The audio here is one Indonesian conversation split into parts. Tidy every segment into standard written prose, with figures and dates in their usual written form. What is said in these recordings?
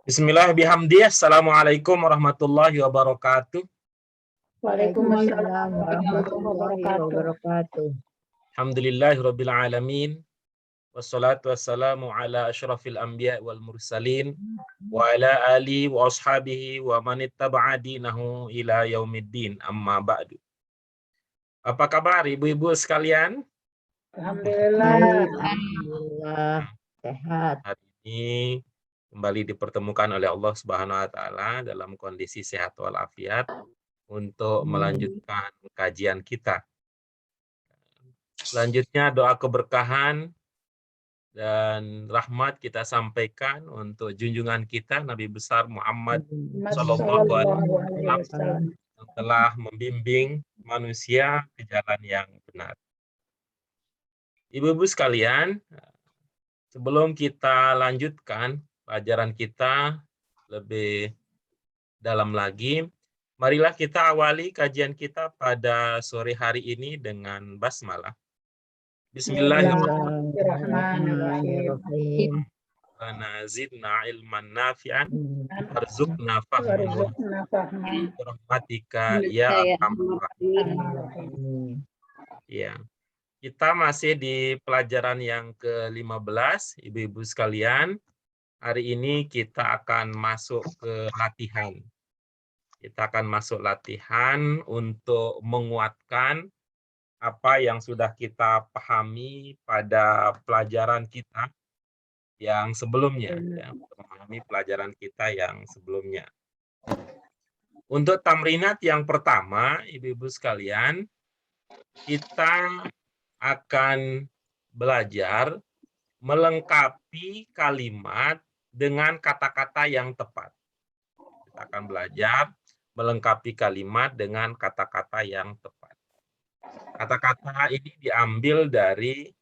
Bismillah bihamdih. Assalamualaikum warahmatullahi wabarakatuh. Waalaikumsalam warahmatullahi wabarakatuh. Alhamdulillahirabbil alamin. Wassalatu wassalamu ala asyrafil anbiya wal mursalin wa ala alihi wa ashabihi wa man ittaba'a dinahu ila yaumiddin. Amma ba'du. Apa kabar ibu-ibu sekalian? Alhamdulillah. Alhamdulillah. Sehat. Hari ini kembali dipertemukan oleh Allah Subhanahu wa taala dalam kondisi sehat walafiat untuk melanjutkan kajian kita. Selanjutnya doa keberkahan dan rahmat kita sampaikan untuk junjungan kita Nabi besar Muhammad Sallallahu Alaihi Wasallam yang telah membimbing manusia ke jalan yang benar. Ibu-ibu sekalian, sebelum kita lanjutkan pelajaran kita lebih dalam lagi, marilah kita awali kajian kita pada sore hari ini dengan basmalah. Bismillahirrahmanirrahim. Rabbana zidna ilman nafi'an warzuqna fahman rahmatika ya arhamar rahimin. Ya. Kita masih di pelajaran yang ke-15, ibu-ibu sekalian. Hari ini kita akan masuk ke latihan. Kita akan masuk latihan untuk menguatkan apa yang sudah kita pahami pada pelajaran kita yang sebelumnya, memahami pelajaran kita yang sebelumnya. Untuk tamrinat yang pertama, ibu-ibu sekalian, kita akan belajar melengkapi kalimat dengan kata-kata yang tepat. Kita akan belajar melengkapi kalimat dengan kata-kata yang tepat. Kata-kata ini diambil dari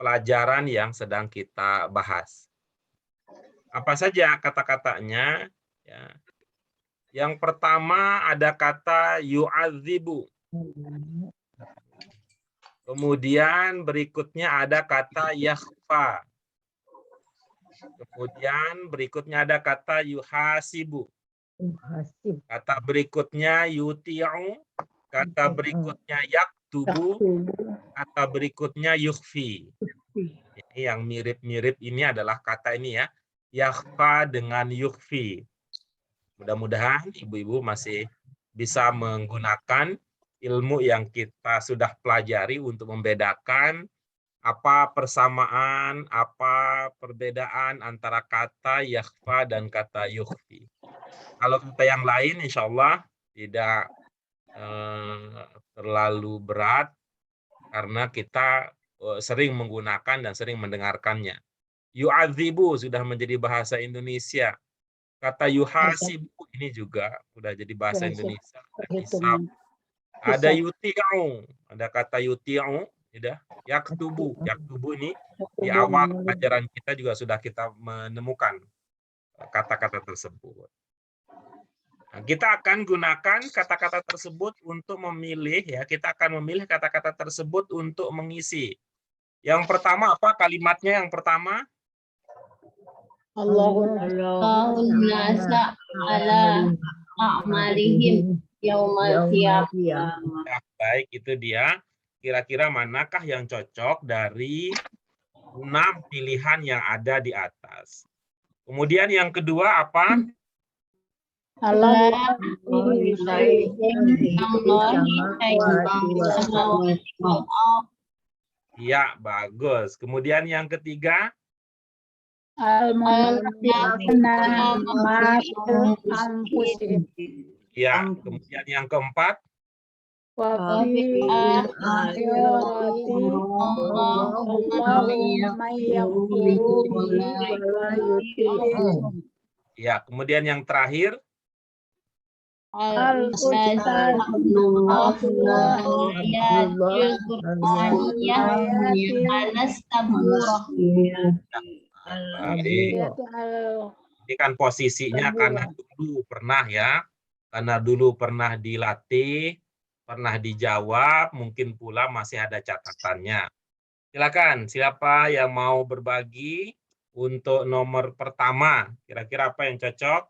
pelajaran yang sedang kita bahas. Apa saja kata-katanya? Ya. Yang pertama ada kata yu'adzibu. Kemudian berikutnya ada kata yakhfa. Kemudian berikutnya ada kata yuhasibu. Kata berikutnya yuti'u. Kata berikutnya yaktubu. Kata berikutnya yukhfi. Ini yang mirip-mirip ini adalah kata ini ya. Yakhfa dengan yukhfi. Mudah-mudahan ibu-ibu masih bisa menggunakan ilmu yang kita sudah pelajari untuk membedakan apa persamaan, apa perbedaan antara kata yakhfa dan kata yukhfi. Kalau kata yang lain insya Allah tidak terlalu berat karena kita sering menggunakan dan sering mendengarkannya. Yu'adzibu sudah menjadi bahasa Indonesia. Kata yuhasibu ini juga sudah jadi bahasa Indonesia. Ada yuti'u, ada kata yuti'u, sudah. Yaktubu ini di awal pelajaran kita juga sudah kita menemukan kata-kata tersebut. Nah, kita akan gunakan kata-kata tersebut untuk memilih ya, kita akan memilih kata-kata tersebut untuk mengisi. Yang pertama apa kalimatnya yang pertama? Allahumma ala a'malihim yaumal qiyamah. Baik, itu dia. Kira-kira manakah yang cocok dari 6 pilihan yang ada di atas? Kemudian yang kedua apa? Ya, bagus. Kemudian yang ketiga? Ya, kemudian yang keempat? Ya, kemudian yang terakhir? Ini kan posisinya karena dulu pernah ya, karena dulu pernah dilatih, pernah dijawab, mungkin pula masih ada catatannya. Silakan, siapa yang mau berbagi untuk nomor pertama. Kira-kira apa yang cocok?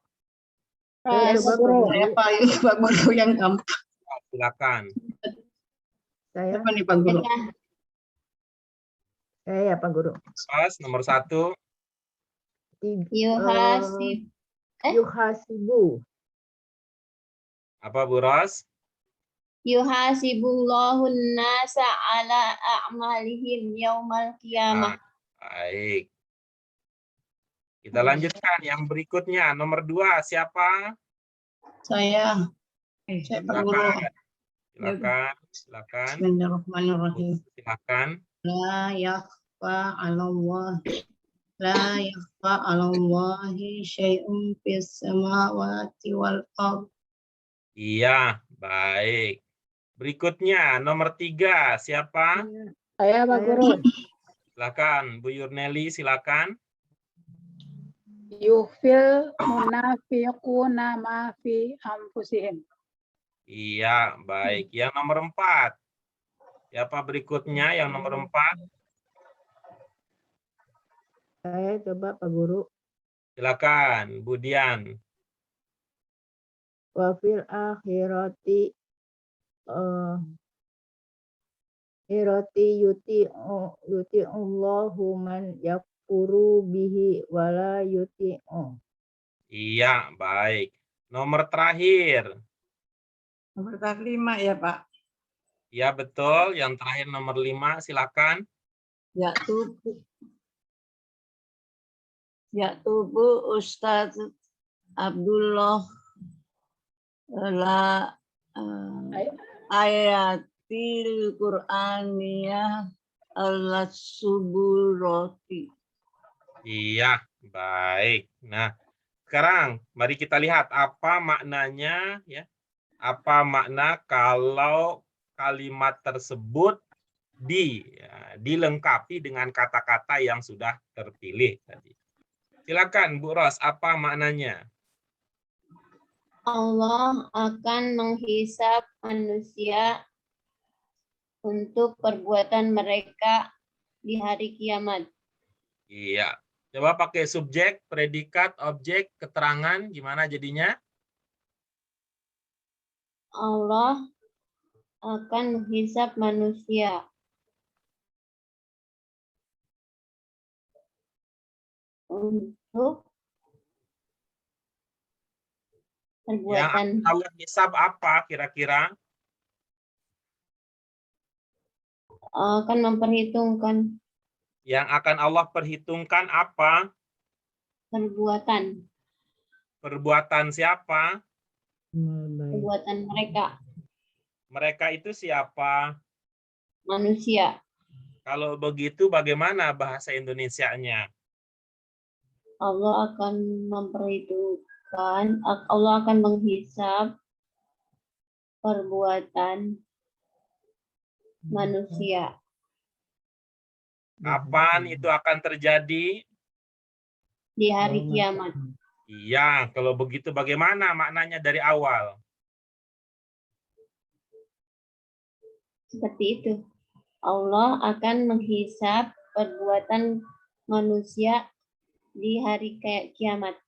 Saya Ras. coba Pak Guru. Pak Guru yang gampang. Silakan. Saya, Apa nih Pak Guru? saya Pak Guru. Pas nomor 1. Yuhasib. Yuhasibu. Apa Bu Ros? Yuhasibullahun nasa ala a'malihim yaumal qiyamah. Baik. Kita lanjutkan yang berikutnya. Nomor 2 siapa? Saya Pak Guru. Silakan. Bismillahirrahmanirrahim. Silakan. La yakhfa 'alallah. La yakhfa 'alallahi syai'un fis samawati wal ardh. Iya, baik. Berikutnya nomor 3 siapa? Saya Pak Guru. Silakan Bu Yurneli, silakan. Yuhfil munafiquna ma fi anfusihim. Iya, baik. Yang nomor 4. Siapa berikutnya yang nomor 4? Saya coba Pak Guru. Silakan Bu Dian. Wa fil akhirati yuti Allahu man yakfuru bihi wala yuti'u. Iya, baik. Nomor terakhir. Nomor 5 ya Pak. Ya, betul. Yang terakhir nomor 5, silakan. Ya'tubu Ustaz Abdullah la ayatil Qur'aniyah al-suburati. Iya, baik. Nah, sekarang mari kita lihat apa maknanya ya. Apa makna kalau kalimat tersebut dilengkapi dengan kata-kata yang sudah terpilih tadi. Silakan Bu Ros, apa maknanya? Allah akan menghisab manusia untuk perbuatan mereka di hari kiamat. Iya. Coba pakai subjek, predikat, objek, keterangan, gimana jadinya? Allah akan menghisab manusia untuk perbuatan. Yang Allah hisab apa kira-kira? Akan memperhitungkan Yang akan Allah perhitungkan apa? perbuatan Perbuatan siapa? perbuatan mereka, Mereka itu siapa? manusia. Kalau begitu bagaimana bahasa Indonesianya? Allah akan memperhitungkan, Allah akan menghisab perbuatan manusia. Kapan itu akan terjadi? Di hari kiamat. Iya, kalau begitu bagaimana maknanya dari awal? Seperti itu. Allah akan menghisab perbuatan manusia di hari kiamat.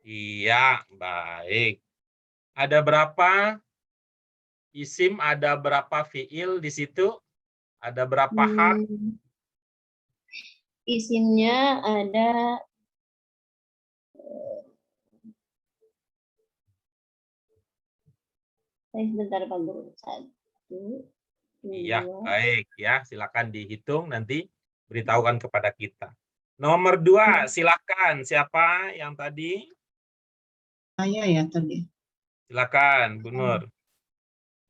Iya, baik. Ada berapa isim, ada berapa fiil di situ? Ada berapa harf? Isimnya ada sebentar Pak Guru. 1, 2. Iya, baik ya. Silakan dihitung nanti beritahukan kepada kita. Nomor 2, silakan. Siapa yang tadi? Saya ya tadi. Silakan, Bu Nur.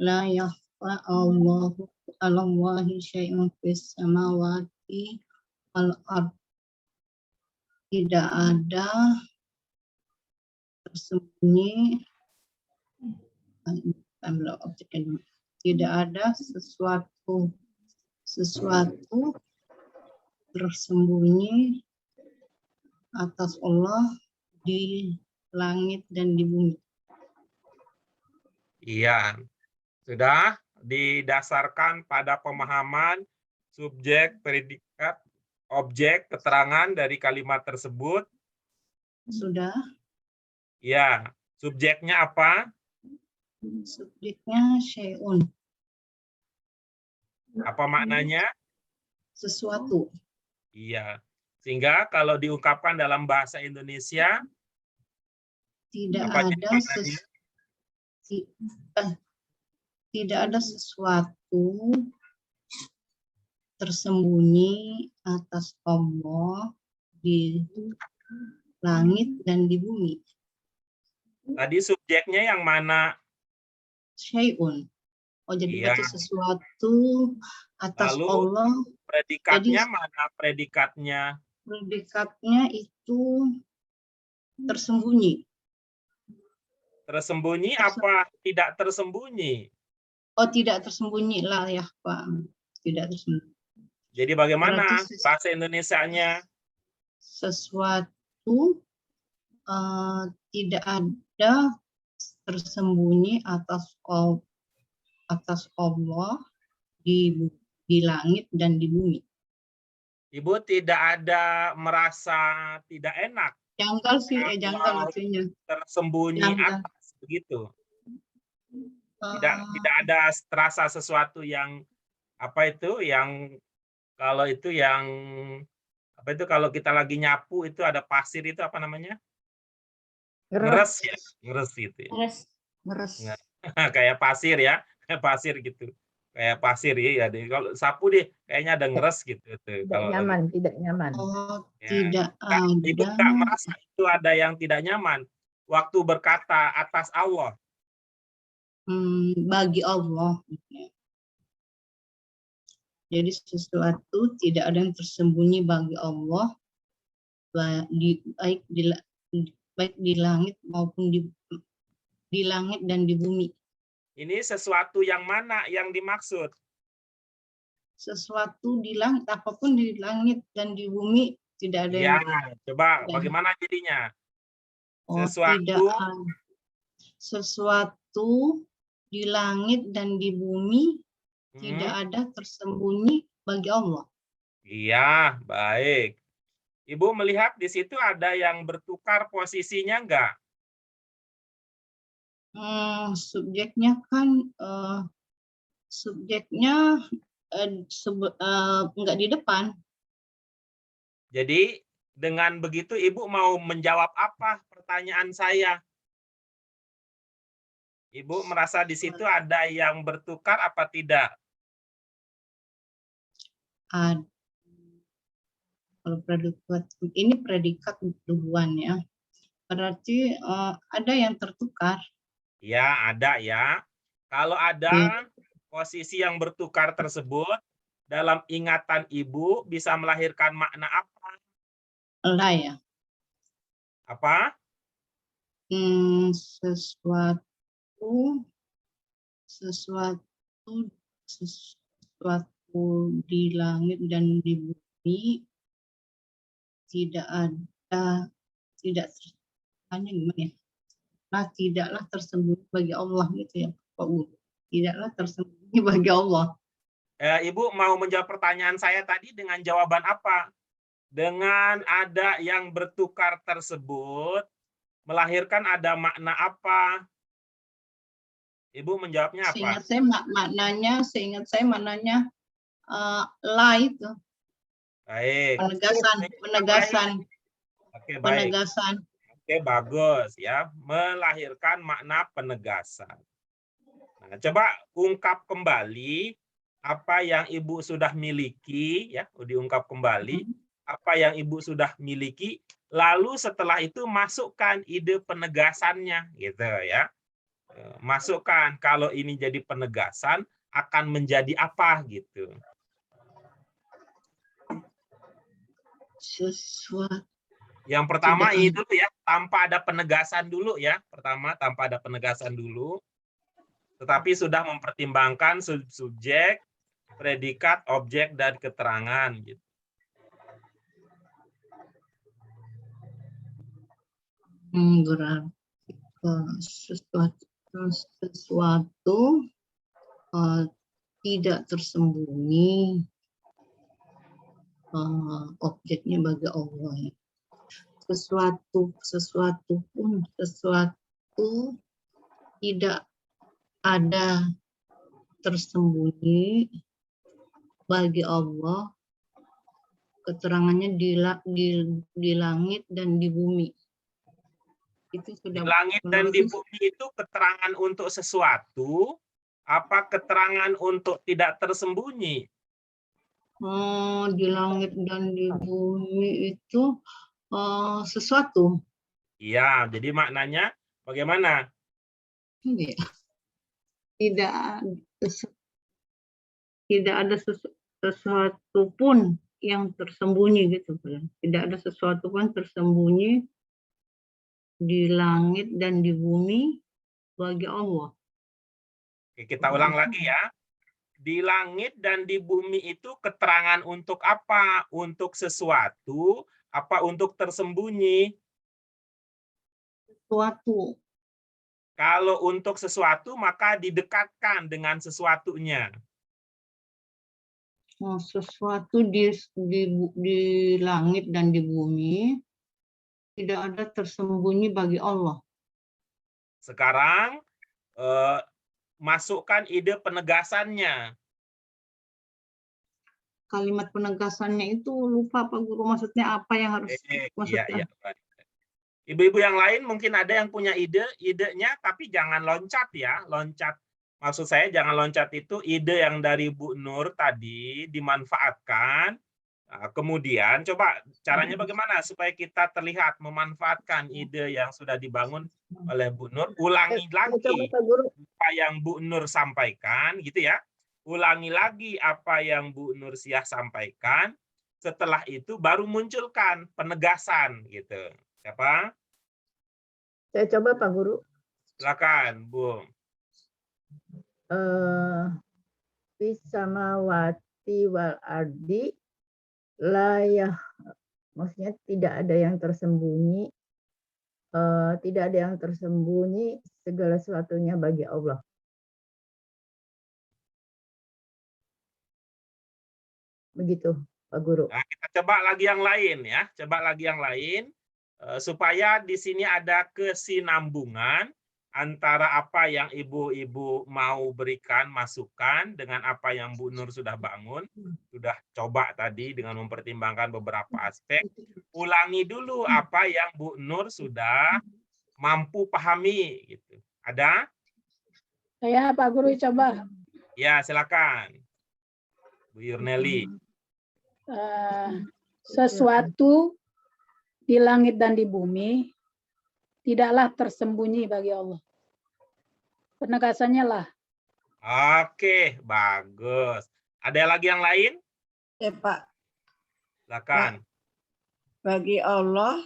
La yakhfa Allahu 'alallahi syai'un fis samawati wal ardh. Tidak ada tersembunyi, tidak ada sesuatu tersembunyi atas Allah di langit dan di bumi. Iya, sudah didasarkan pada pemahaman subjek, predikat, objek keterangan dari kalimat tersebut. Sudah. Ya, subjeknya apa? Subjeknya syai'un. Apa maknanya? Sesuatu. Iya. Sehingga kalau diungkapkan dalam bahasa Indonesia, Tidak apa ada maknanya? tidak ada sesuatu tersembunyi atas Allah di langit dan di bumi. Tadi subjeknya yang mana? Syai'un. Oh, jadi Iya. berarti sesuatu atas Lalu Allah. predikatnya Jadi mana predikatnya? predikatnya itu tersembunyi. Tersembunyi apa tidak tersembunyi? Oh, tidak tersembunyi lah ya, Pak. Tidak tersembunyi. Jadi bagaimana Berarti bahasa Indonesianya? Sesuatu tidak ada tersembunyi atas Allah di langit dan di bumi. Ibu tidak ada merasa tidak enak Janggal sih, janggal kalau artinya. tersembunyi Janggal. atas begitu. Tidak ada terasa sesuatu yang apa itu yang kalau itu yang apa itu kalau kita lagi nyapu itu ada pasir itu apa namanya? Ngeres ya, ngeres gitu ya. Ngeres. Kayak pasir ya, kayak pasir gitu. Kayak pasir ya. Kalau sapu deh kayaknya ada ngeres gitu tuh. Tidak nyaman, tidak nyaman. Oh, Ya. tidak Nah, Ibu ada. nggak merasa itu ada yang tidak nyaman waktu berkata atas Allah. Bagi Allah. Jadi sesuatu tidak ada yang tersembunyi bagi Allah, baik di langit maupun di langit dan di bumi. Ini sesuatu yang mana yang dimaksud? Sesuatu di langit, apapun di langit dan di bumi tidak ada Ya, yang. coba Ya. bagaimana jadinya? Oh, Sesuatu tidak ada. Sesuatu di langit dan di bumi tidak ada tersembunyi bagi Allah. Iya, baik. Ibu melihat di situ ada yang bertukar posisinya enggak? Subjeknya kan enggak di depan. Jadi dengan begitu Ibu mau menjawab apa pertanyaan saya? Ibu merasa di situ ada yang bertukar apa tidak? Kalau predikat ini predikat duluan ya. Berarti ada yang tertukar. Ya, ada ya. Kalau ada posisi yang bertukar tersebut dalam ingatan Ibu bisa melahirkan makna apa? Lah ya. Apa? Sesuatu di langit dan di bumi tidaklah tersembunyi bagi Allah gitu ya Pak Bu. Tidaklah tersembunyi bagi Allah. Ibu mau menjawab pertanyaan saya tadi dengan jawaban apa? Dengan ada yang bertukar tersebut melahirkan ada makna apa? Ibu menjawabnya apa? Seingat saya maknanya la itu. Baik. Penegasan. Oke, baik. Penegasan. Oke, bagus ya. Melahirkan makna penegasan. Nah, coba ungkap kembali apa yang Ibu sudah miliki ya, diungkap kembali apa yang Ibu sudah miliki, lalu setelah itu masukkan ide penegasannya gitu ya. Masukkan kalau ini jadi penegasan akan menjadi apa gitu. Sesuatu. Yang pertama ini dulu ya, tanpa ada penegasan dulu ya. Pertama tanpa ada penegasan dulu. Tetapi sudah mempertimbangkan subjek, predikat, objek dan keterangan gitu. Berarti sesuatu tidak tersembunyi objeknya bagi Allah. Ya. Sesuatu tidak ada tersembunyi bagi Allah, keterangannya di langit dan di bumi. Itu sudah Di langit dan di bumi itu keterangan untuk sesuatu, apa keterangan untuk tidak tersembunyi? Di langit dan di bumi itu sesuatu. Iya, jadi maknanya bagaimana? Tidak ada sesuatu pun yang tersembunyi gitu. Tidak ada sesuatu pun tersembunyi di langit dan di bumi bagi Allah. Oke, kita ulang lagi ya. Di langit dan di bumi itu keterangan untuk apa? Untuk sesuatu, apa untuk tersembunyi? Sesuatu. Kalau untuk sesuatu, maka didekatkan dengan sesuatunya. Sesuatu di langit dan di bumi tidak ada tersembunyi bagi Allah. Sekarang masukkan ide penegasannya. Kalimat penegasannya itu lupa Pak Guru, maksudnya apa yang harus Iya. Ibu-ibu yang lain mungkin ada yang punya idenya, tapi jangan loncat ya, loncat. Maksud saya jangan loncat itu ide yang dari Bu Nur tadi dimanfaatkan. Nah, kemudian coba caranya bagaimana supaya kita terlihat memanfaatkan ide yang sudah dibangun oleh Bu Nur. Ulangi lagi apa yang Bu Nur sampaikan, gitu ya. Ulangi lagi apa yang Bu Nur Siah sampaikan. Setelah itu baru munculkan penegasan, gitu. Siapa? Saya coba Pak Guru. Silakan, Bu. Bisamawati wal ardi layah, maksudnya tidak ada yang tersembunyi, tidak ada yang tersembunyi segala sesuatunya bagi Allah. Begitu Pak Guru. Nah, kita coba lagi yang lain ya, coba lagi yang lain supaya di sini ada kesinambungan antara apa yang ibu-ibu mau berikan masukan dengan apa yang Bu Nur sudah bangun, sudah coba tadi dengan mempertimbangkan beberapa aspek. Ulangi dulu apa yang Bu Nur sudah mampu pahami, gitu. Ada? Saya Pak Guru coba. Ya, silakan. Bu Yurneli. Sesuatu di langit dan di bumi tidaklah tersembunyi bagi Allah. Penegasannya lah. Oke, bagus. Ada lagi yang lain? Ya Pak, Silakan. bagi Allah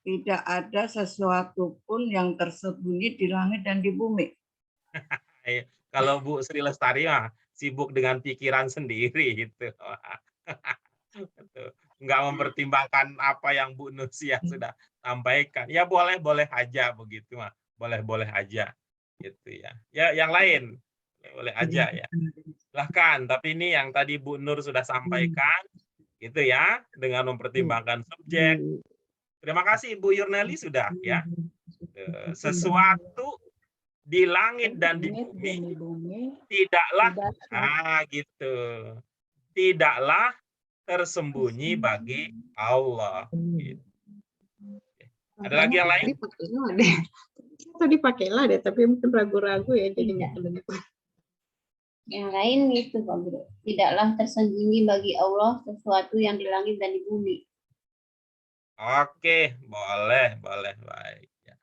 tidak ada sesuatu pun yang tersembunyi di langit dan di bumi. Kalau Bu Sri Lestari mah sibuk dengan pikiran sendiri gitu. Nggak mempertimbangkan apa yang Bu Nusia sudah sampaikan. Ya boleh aja begitu mah. Boleh aja gitu ya. Ya yang lain boleh aja ya. Silahkan, tapi ini yang tadi Bu Nur sudah sampaikan gitu ya, dengan mempertimbangkan subjek. Terima kasih Bu Yurneli sudah ya. Sesuatu di langit dan di bumi tidaklah gitu. Tidaklah tersembunyi bagi Allah. Gitu. Ada lagi yang lain? Tadi pakailah deh, tapi mungkin ragu-ragu ya, jadi nggak kedengeran. Yang lain itu Pak Guru. Tidaklah tersembunyi bagi Allah sesuatu yang di langit dan di bumi. Oke, boleh, baik. Ya.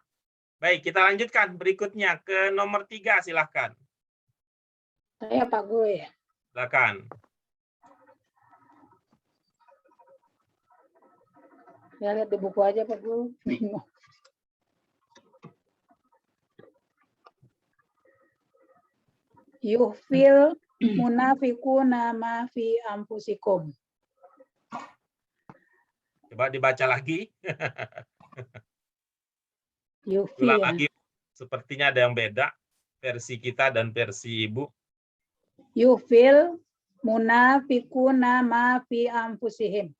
Baik, kita lanjutkan berikutnya ke nomor 3, silahkan. Saya Pak Guru ya. Silakan. Ya lihat di buku aja Pak Guru. Yuhfil munafiquna ma fi anfusikum. Coba dibaca lagi. Yuhfil. Ulang lagi. Sepertinya ada yang beda versi kita dan versi Ibu. Yuhfil munafiquna ma fi anfusihim.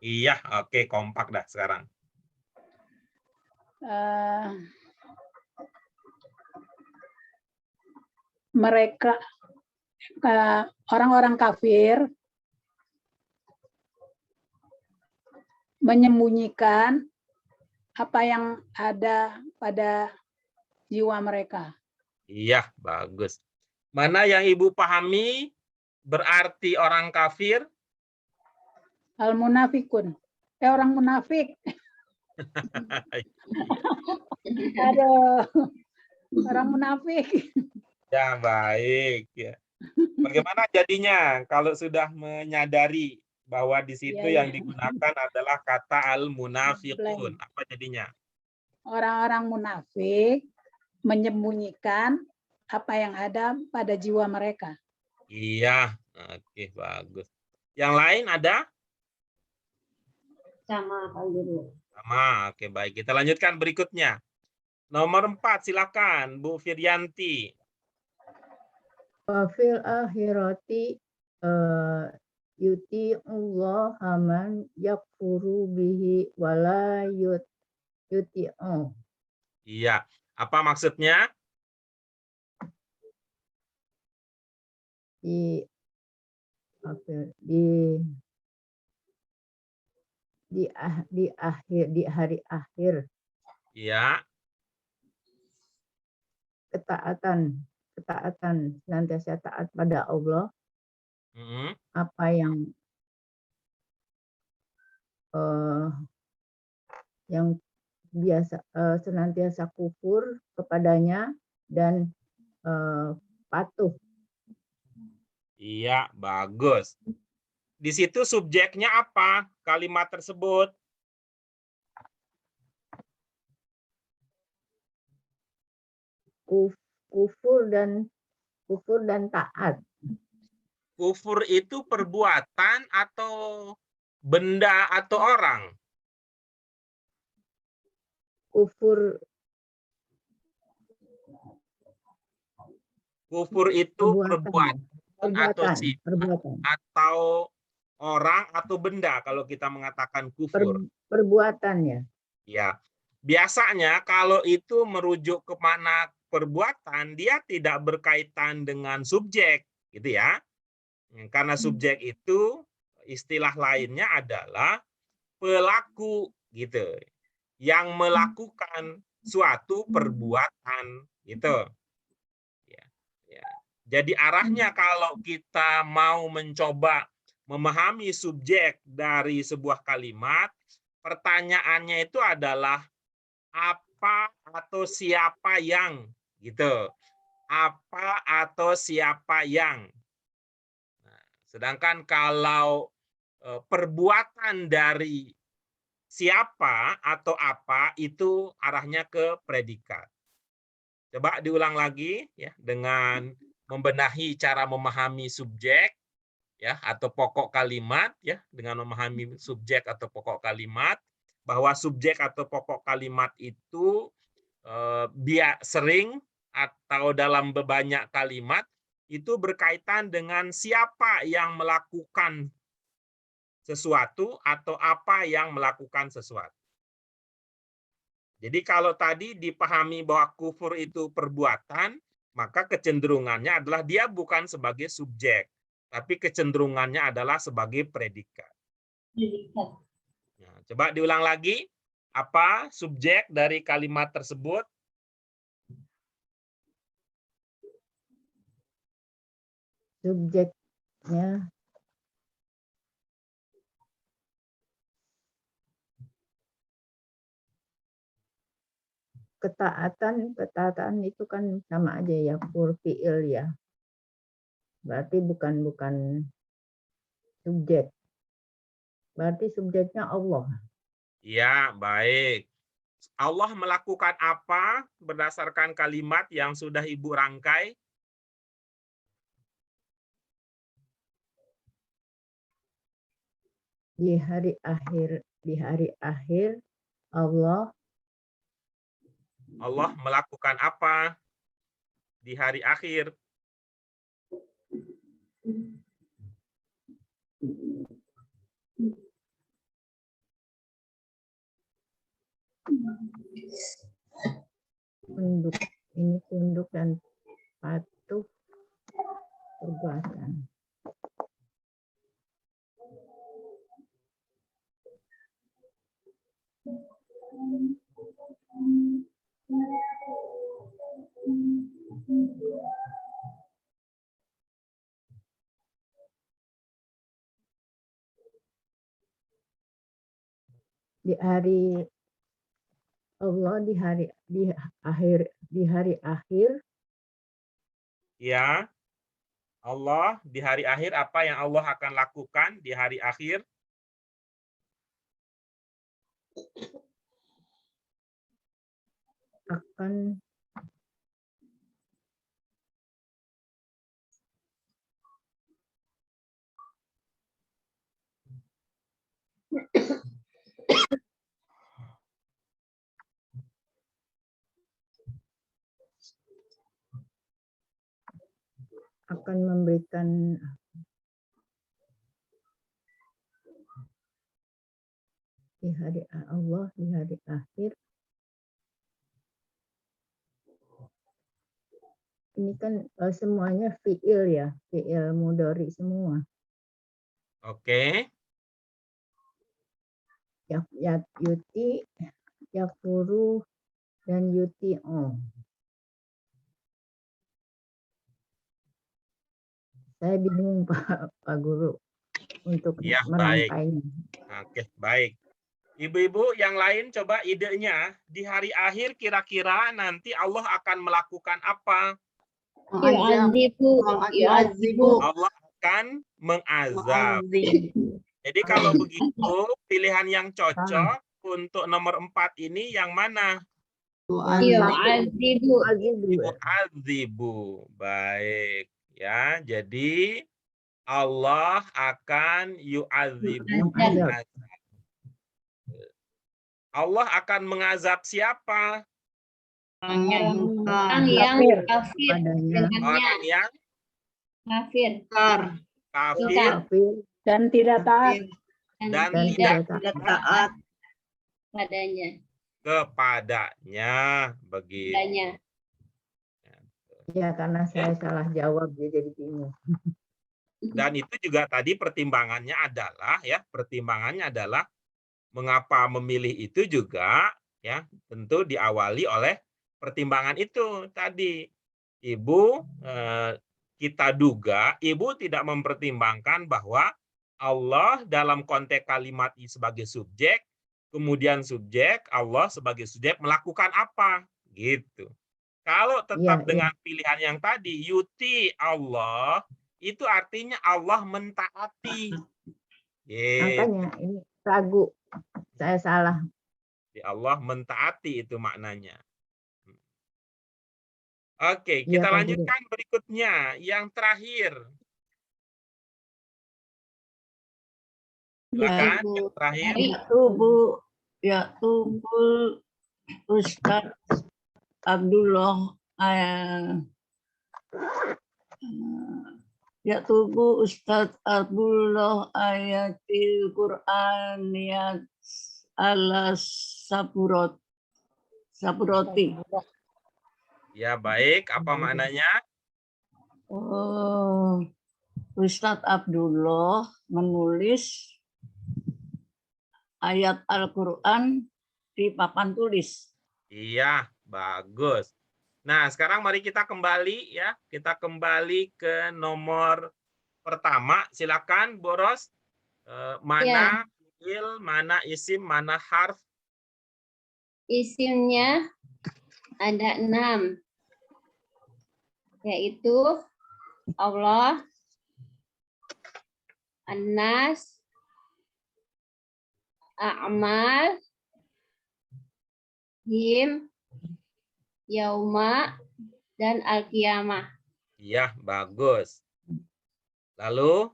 Iya, oke, kompak dah sekarang. Mereka orang-orang kafir menyembunyikan apa yang ada pada jiwa mereka. Iya, bagus. Mana yang Ibu pahami berarti orang kafir? Al-munafikun. Orang munafik. Aduh, orang munafik. Ya, baik. Ya. Bagaimana jadinya kalau sudah menyadari bahwa di situ Iya, yang iya. digunakan adalah kata al-munafiqun? Apa jadinya? Orang-orang munafik menyembunyikan apa yang ada pada jiwa mereka. Iya, oke, bagus. Yang lain ada? Sama Pak Guru. Sama, oke, baik. Kita lanjutkan berikutnya. Nomor 4, silakan Bu Firyanti. Wafil akhirati yuti Allah man yakfuru bihi wala yuti'u. Iya, apa maksudnya? Di hari akhir Iya. ketaatan senantiasa taat pada Allah. Apa yang biasa senantiasa kufur kepadanya dan patuh. Iya, bagus. Di situ subjeknya apa? Kalimat tersebut. Kufur dan taat. Kufur itu perbuatan atau benda atau orang? Kufur itu perbuatan atau sifat atau orang atau benda kalau kita mengatakan kufur. Perbuatannya. Ya. Biasanya kalau itu merujuk ke mana perbuatan, dia tidak berkaitan dengan subjek, gitu ya. Karena subjek itu istilah lainnya adalah pelaku, gitu. Yang melakukan suatu perbuatan, gitu. Ya. Ya. Jadi arahnya kalau kita mau mencoba memahami subjek dari sebuah kalimat, pertanyaannya itu adalah apa atau siapa yang, gitu. Apa atau siapa yang. Nah, sedangkan kalau perbuatan dari siapa atau apa itu arahnya ke predikat. Coba diulang lagi ya dengan membenahi cara memahami subjek ya atau pokok kalimat ya dengan memahami subjek atau pokok kalimat bahwa subjek atau pokok kalimat itu sering atau dalam banyak kalimat itu berkaitan dengan siapa yang melakukan sesuatu atau apa yang melakukan sesuatu. Jadi kalau tadi dipahami bahwa kufur itu perbuatan, maka kecenderungannya adalah dia bukan sebagai subjek, tapi kecenderungannya adalah sebagai predikat. Nah, coba diulang lagi, apa subjek dari kalimat tersebut? Subjeknya ketaatan itu kan sama aja ya, fi'il ya. Berarti bukan subjek. Berarti subjeknya Allah. Ya, baik. Allah melakukan apa berdasarkan kalimat yang sudah Ibu rangkai? Di hari akhir Allah melakukan apa di hari akhir? Tunduk. Ini tunduk dan patuh perbuatan. Di hari Allah di hari akhir Ya. Allah di hari akhir, apa yang Allah akan lakukan di hari akhir? akan memberikan di hari Allah di hari akhir. Ini kan semuanya fi'il ya, fi'il mudhari semua. Oke. Yuti, yakfuru, dan yuti'u. Saya bingung Pak Guru untuk Ya, merangkainya. Oke, baik. Ibu-ibu yang lain coba idenya, di hari akhir kira-kira nanti Allah akan melakukan apa? Allah akan mengazab. Jadi kalau begitu pilihan yang cocok untuk nomor 4 ini yang mana? Yu'adzibu. Baik ya. Jadi Allah akan yu'adzibu. Allah akan mengazab siapa? Orang yang kafir Orang yang kafir dan tidak taat dan tidak taat kepadanya. Begitu. Ya, karena saya salah jawab jadi bingung. Dan itu juga tadi pertimbangannya adalah mengapa memilih itu juga ya tentu diawali oleh pertimbangan itu tadi. Ibu kita duga ibu tidak mempertimbangkan bahwa Allah dalam konteks kalimat ini sebagai subjek, kemudian subjek Allah sebagai subjek melakukan apa gitu. Kalau tetap dengan pilihan yang tadi yuti Allah, itu artinya Allah mentaati. Makanya ini ragu, saya salah. Allah mentaati itu maknanya. Oke, kita lanjutkan berikutnya, yang terakhir. Silakan, yang terakhir. Tubul Ustadz Abdullah Tubuh Ustadz Abdullah ayatil Qur'aniyat ala sapuroti. Ya, baik. Apa maknanya? Ustadz Abdullah menulis ayat Al-Quran di papan tulis. Iya, bagus. Nah, sekarang mari kita kembali ya. Kita kembali ke nomor pertama. Silakan, Boros. Mana fi'il, mana isim, mana harf? Isimnya ada 6. Yaitu Allah, An-Nas, A'mal, Him, Yauma, dan Al-Qiyamah. Iya, bagus. Lalu?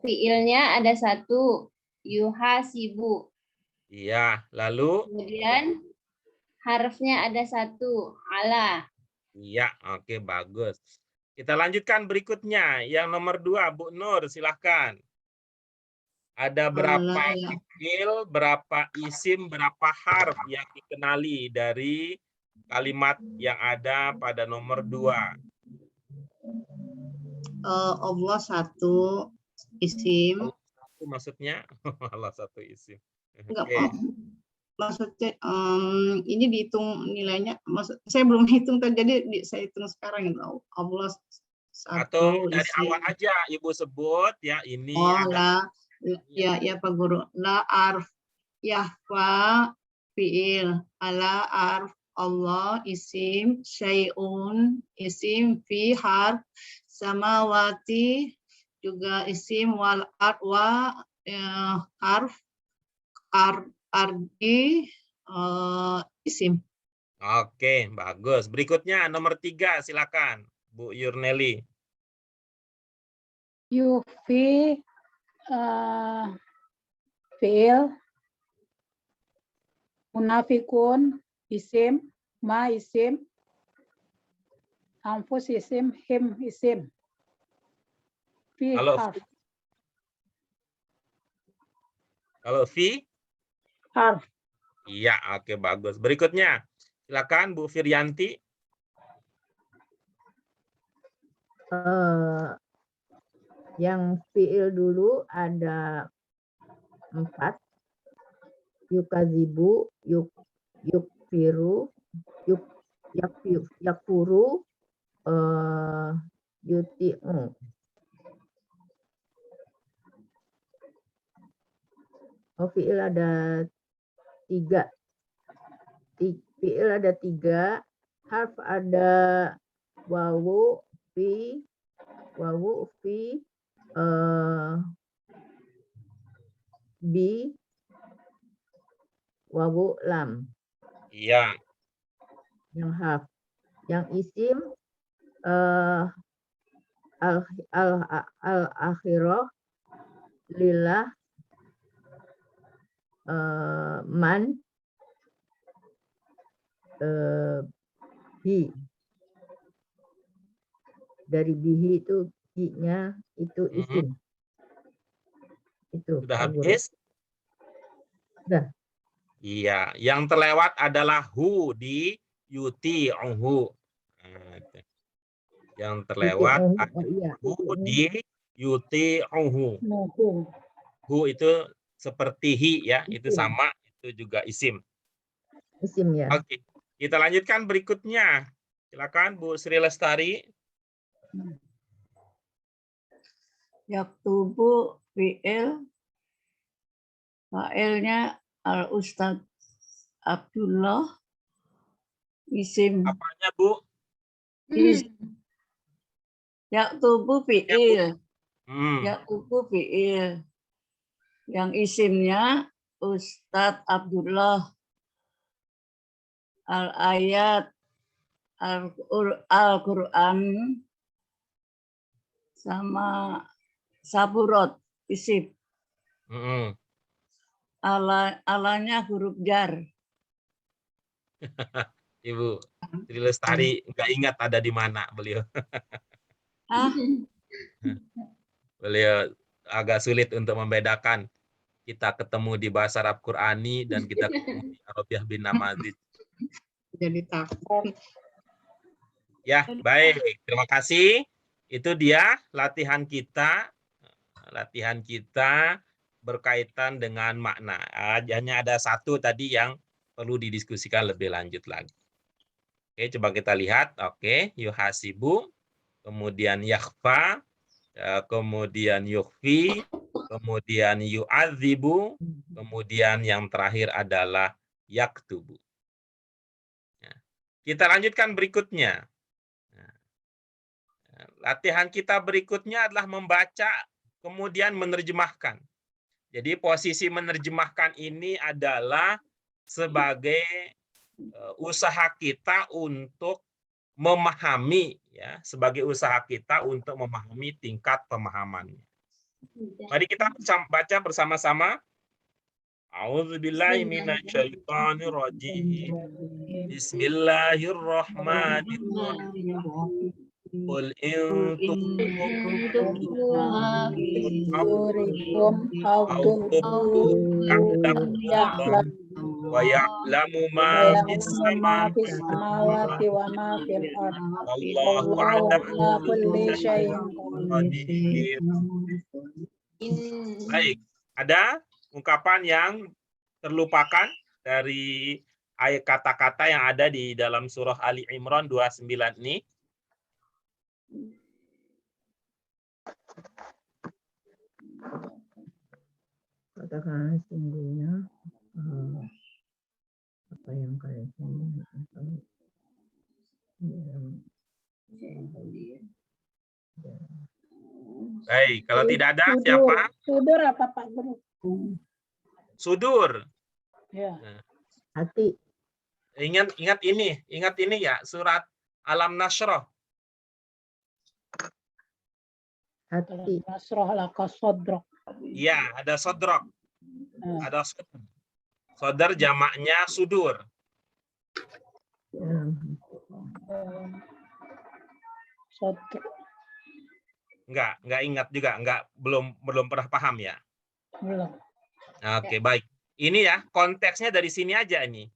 Fiilnya ada 1, yuhasibu. Iya, lalu? Kemudian harfnya ada 1, ala. Iya, oke, bagus. Kita lanjutkan berikutnya. Yang nomor 2, Bu Nur, silahkan. Ada berapa Allah ya. fi'il, berapa isim, berapa harf yang dikenali dari kalimat yang ada pada nomor 2? Allah satu isim. Itu maksudnya Allah satu isim. Enggak, Oke. maksudnya ini dihitung nilainya. Saya belum hitung tadi, jadi saya hitung sekarang itu. Allah Atau satu dari isim. awal aja Ibu sebut ya ini Oh ada lah, ya Pak Guru. La arf yahfa fiil, ala arf Allah isim, syai'un isim, fi harf, samawati juga isim, wal ard wa harf, ardi isim. Oke, bagus. Berikutnya nomor 3, silakan Bu Yurneli. Yufi fiil, munafikun isim, ma isim, anfus isim, him isim. Fi Kalau harf. Kalau fi? Harf. Iya, oke bagus. Berikutnya, silakan Bu Firyanti. Yang fiil dulu ada 4. Yukazibu, yukfiru, yakfuru, yuti'u. Oh, fiil ada 3. Fiil ada 3. Harf ada wawu, fi, bi, wawu, lam. Iya. Yang harf. Yang isim al-akhirah, lillah, man, bi. Dari bihi itu bi-nya itu isim. Itu Sudah Pak Guru. habis? Sudah. Iya, yang terlewat adalah hu di yuti'uhu. Yang terlewat adalah hu di yuti'uhu. Hu itu seperti hi ya, itu sama, itu juga isim. Isim ya. Oke, kita lanjutkan berikutnya. Silakan Bu Sri Lestari. Yaktubu fi'il, fa'ilnya al-Ustadz Abdullah, isim. Apanya Bu? Yaktubu fi'il, Hmm. Yaktubu fi'il. Yang isimnya Ustadz Abdullah. Al-ayat, Al-Quran, sama saburot, isim. Alanya huruf jar. Ibu Sri Lestari nggak ingat ada di mana beliau. Beliau agak sulit untuk membedakan. Kita ketemu di bahasa Arab Qurani dan kita ketemu di Arabiah bin Namaziz. Jadi takut. Ya, baik. Terima kasih. Itu dia latihan kita. Latihan kita berkaitan dengan makna. Hanya ada satu tadi yang perlu didiskusikan lebih lanjut lagi. Oke, coba kita lihat. Oke, yuhasibu, kemudian yakhfa, kemudian yukhfi, kemudian yu'adzibu, kemudian yang terakhir adalah yaktubu. Kita lanjutkan berikutnya. Latihan kita berikutnya adalah membaca, kemudian menerjemahkan. Jadi posisi menerjemahkan ini adalah sebagai usaha kita untuk memahami, ya, sebagai usaha kita untuk memahami tingkat pemahamannya. Mari kita baca bersama-sama. A'udzubillahi minasyaitonirrajim. Bismillahirrahmanirrahim. Qul in Surikum ya'lam wa ya'lamu ma fis ma fis samawati wa ma fil ard. wallahu Wallahu ala ala kulli syai'in qadir. Baik, ada ungkapan yang terlupakan dari ayat kata-kata yang ada di dalam surah Ali Imran 29 ini? Katakan sungguhnya apa yang kalian sembunyikan. Baik, kalau tidak ada siapa? Sudur apa Pak Guru? Sudur. Ya. Hati. Ingat ini ya, surat Alam Nasroh. Hati. Nasrah laka sodrok. Iya, ada sodrok. Ada sodrok. Sodar jamaknya sudur. Sodrok. Enggak ingat juga, belum pernah paham ya. Belum. Oke, baik. Ini ya, konteksnya dari sini aja ini.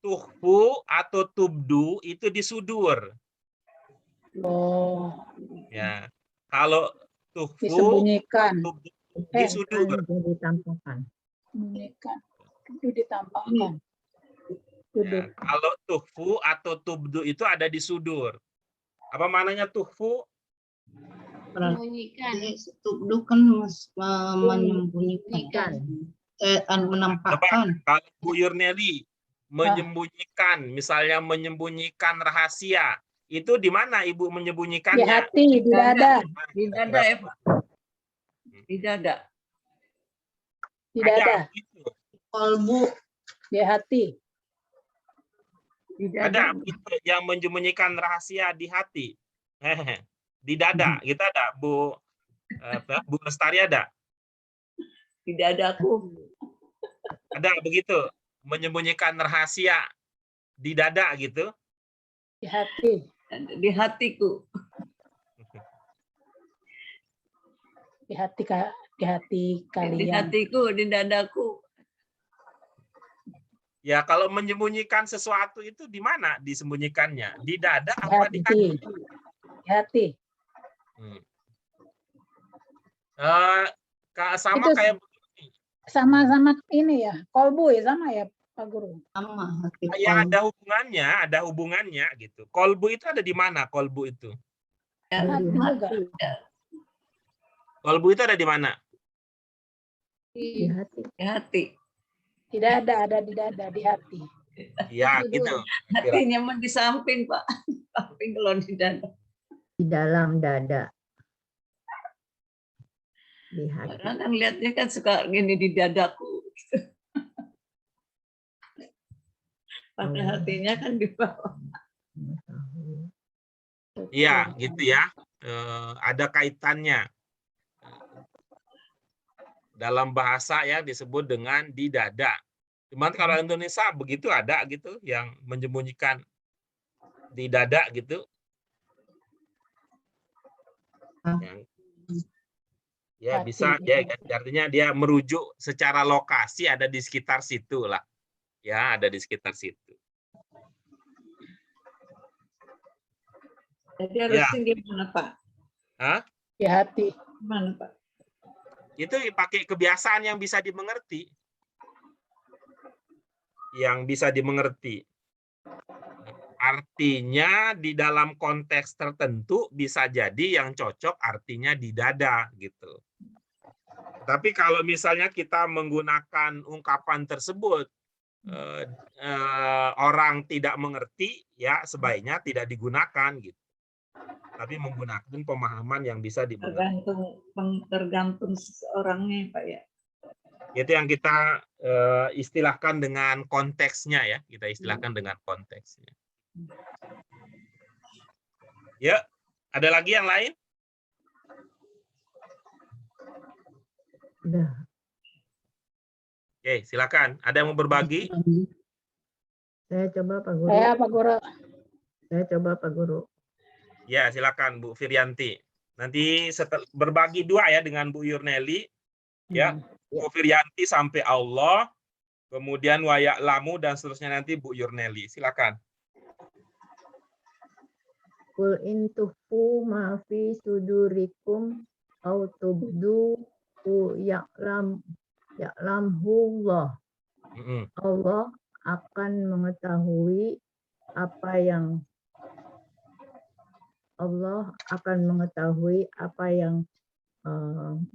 Tuhfu atau tubdu itu disudur. Oh, Ya. Kalau tuhfu disembunyikan. tubdu disudur. Ditampakkan. Disembunyikan. Itu ditampakkan. Ya, kalau tuhfu atau tubdu itu ada di sudur. Apa maknanya tuhfu? Menyembunyikan. Tubdu kan menyembunyikan, menampakkan. Kalau Bu Yurneli menyembunyikan, misalnya menyembunyikan rahasia, itu di mana Ibu menyembunyikannya? Di hati, di dada. Di dada ya Pak. Di dada. Di dada. Kolbu. Di hati. Di dada. Ada itu yang menyembunyikan rahasia di hati. Di dada, gitu ada Bu Lestari ada? Di dadaku. Ada begitu, menyembunyikan rahasia di dada gitu. Di hati. Di hatiku. Di hati Di kalian. hatiku, di dadaku. Ya, kalau menyembunyikan sesuatu itu di mana disembunyikannya? Di dada Di apa di hati? Di hati. Sama Itu kayak sama-sama ini ya. Kolbu ya sama ya Pak Guru. Sama hati. kayak ada hubungannya gitu. Kolbu itu ada di mana? Kolbu itu. Hati juga. Kolbu itu ada di mana? Di hati. Di hati. Di dada, ada di dada, di hati. Ya, gitu. Hatinya mah di samping Pak. Samping kalau di dada. Di dalam dada. Di hati. Orang kan lihatnya kan suka gini di dadaku. Padahal hatinya kan di bawah. Iya, gitu ya. Ada kaitannya. Dalam bahasa ya disebut dengan di dada. Cuman kalau Indonesia begitu ada gitu yang menyembunyikan di dada gitu. Ya Hati. bisa ya, artinya dia merujuk secara lokasi ada di sekitar situ lah. Ya, ada di sekitar situ. Jadi harusnya gimana Pak? Hah? Di hati. Gimana Pak? Itu pakai kebiasaan yang bisa dimengerti. Yang bisa dimengerti. Artinya di dalam konteks tertentu bisa jadi yang cocok artinya di dada gitu. Tapi kalau misalnya kita menggunakan ungkapan tersebut orang tidak mengerti, ya sebaiknya tidak digunakan gitu. Tapi menggunakan pemahaman yang bisa dimengerti. Tergantung seseorangnya Pak ya. Itu yang kita istilahkan dengan konteksnya ya. Kita istilahkan dengan konteksnya. Ya, ada lagi yang lain? Udah. Oke, silakan. Ada yang mau berbagi? Saya coba Pak Guru. Saya Pak Guru. Saya coba Pak Guru. Ya, silakan Bu Firianti. Nanti berbagi dua ya dengan Bu Yurneli. Ya, Bu Firianti sampai Allah, kemudian wa ya'lamu dan seterusnya nanti Bu Yurneli. Silakan. Qul in tukhfu ma fi sudurikum au tubdu ya'lamhu Allah. Allah akan mengetahui apa yang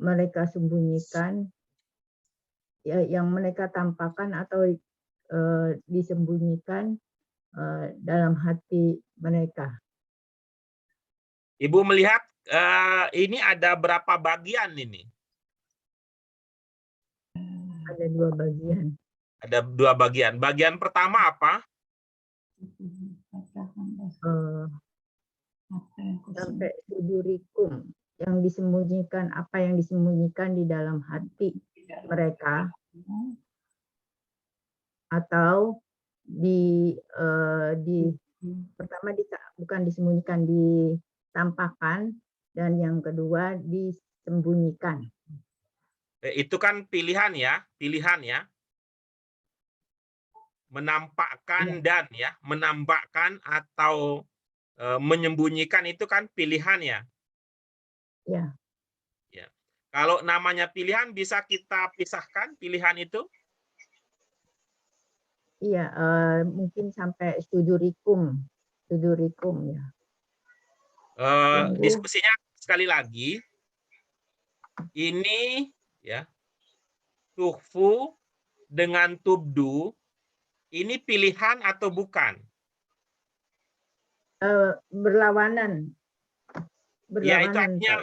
mereka sembunyikan, ya, yang mereka tampakkan atau disembunyikan dalam hati mereka. Ibu melihat ini ada berapa bagian ini? Ada 2 bagian. Ada 2 bagian. Bagian pertama apa? Sampai sudurikum, yang disembunyikan, apa yang disembunyikan di dalam hati mereka, atau pertama bukan disembunyikan, ditampakkan, dan yang kedua disembunyikan. Itu kan pilihan ya, menampakkan dan ya, menampakkan atau menyembunyikan itu kan pilihan ya. Ya. Ya. Kalau namanya pilihan bisa kita pisahkan pilihan itu? Iya, mungkin sampai sudurikum ya. Diskusinya sekali lagi, ini ya, tukhfu dengan tubdu, ini pilihan atau bukan? Berlawanan. Ya, itu artinya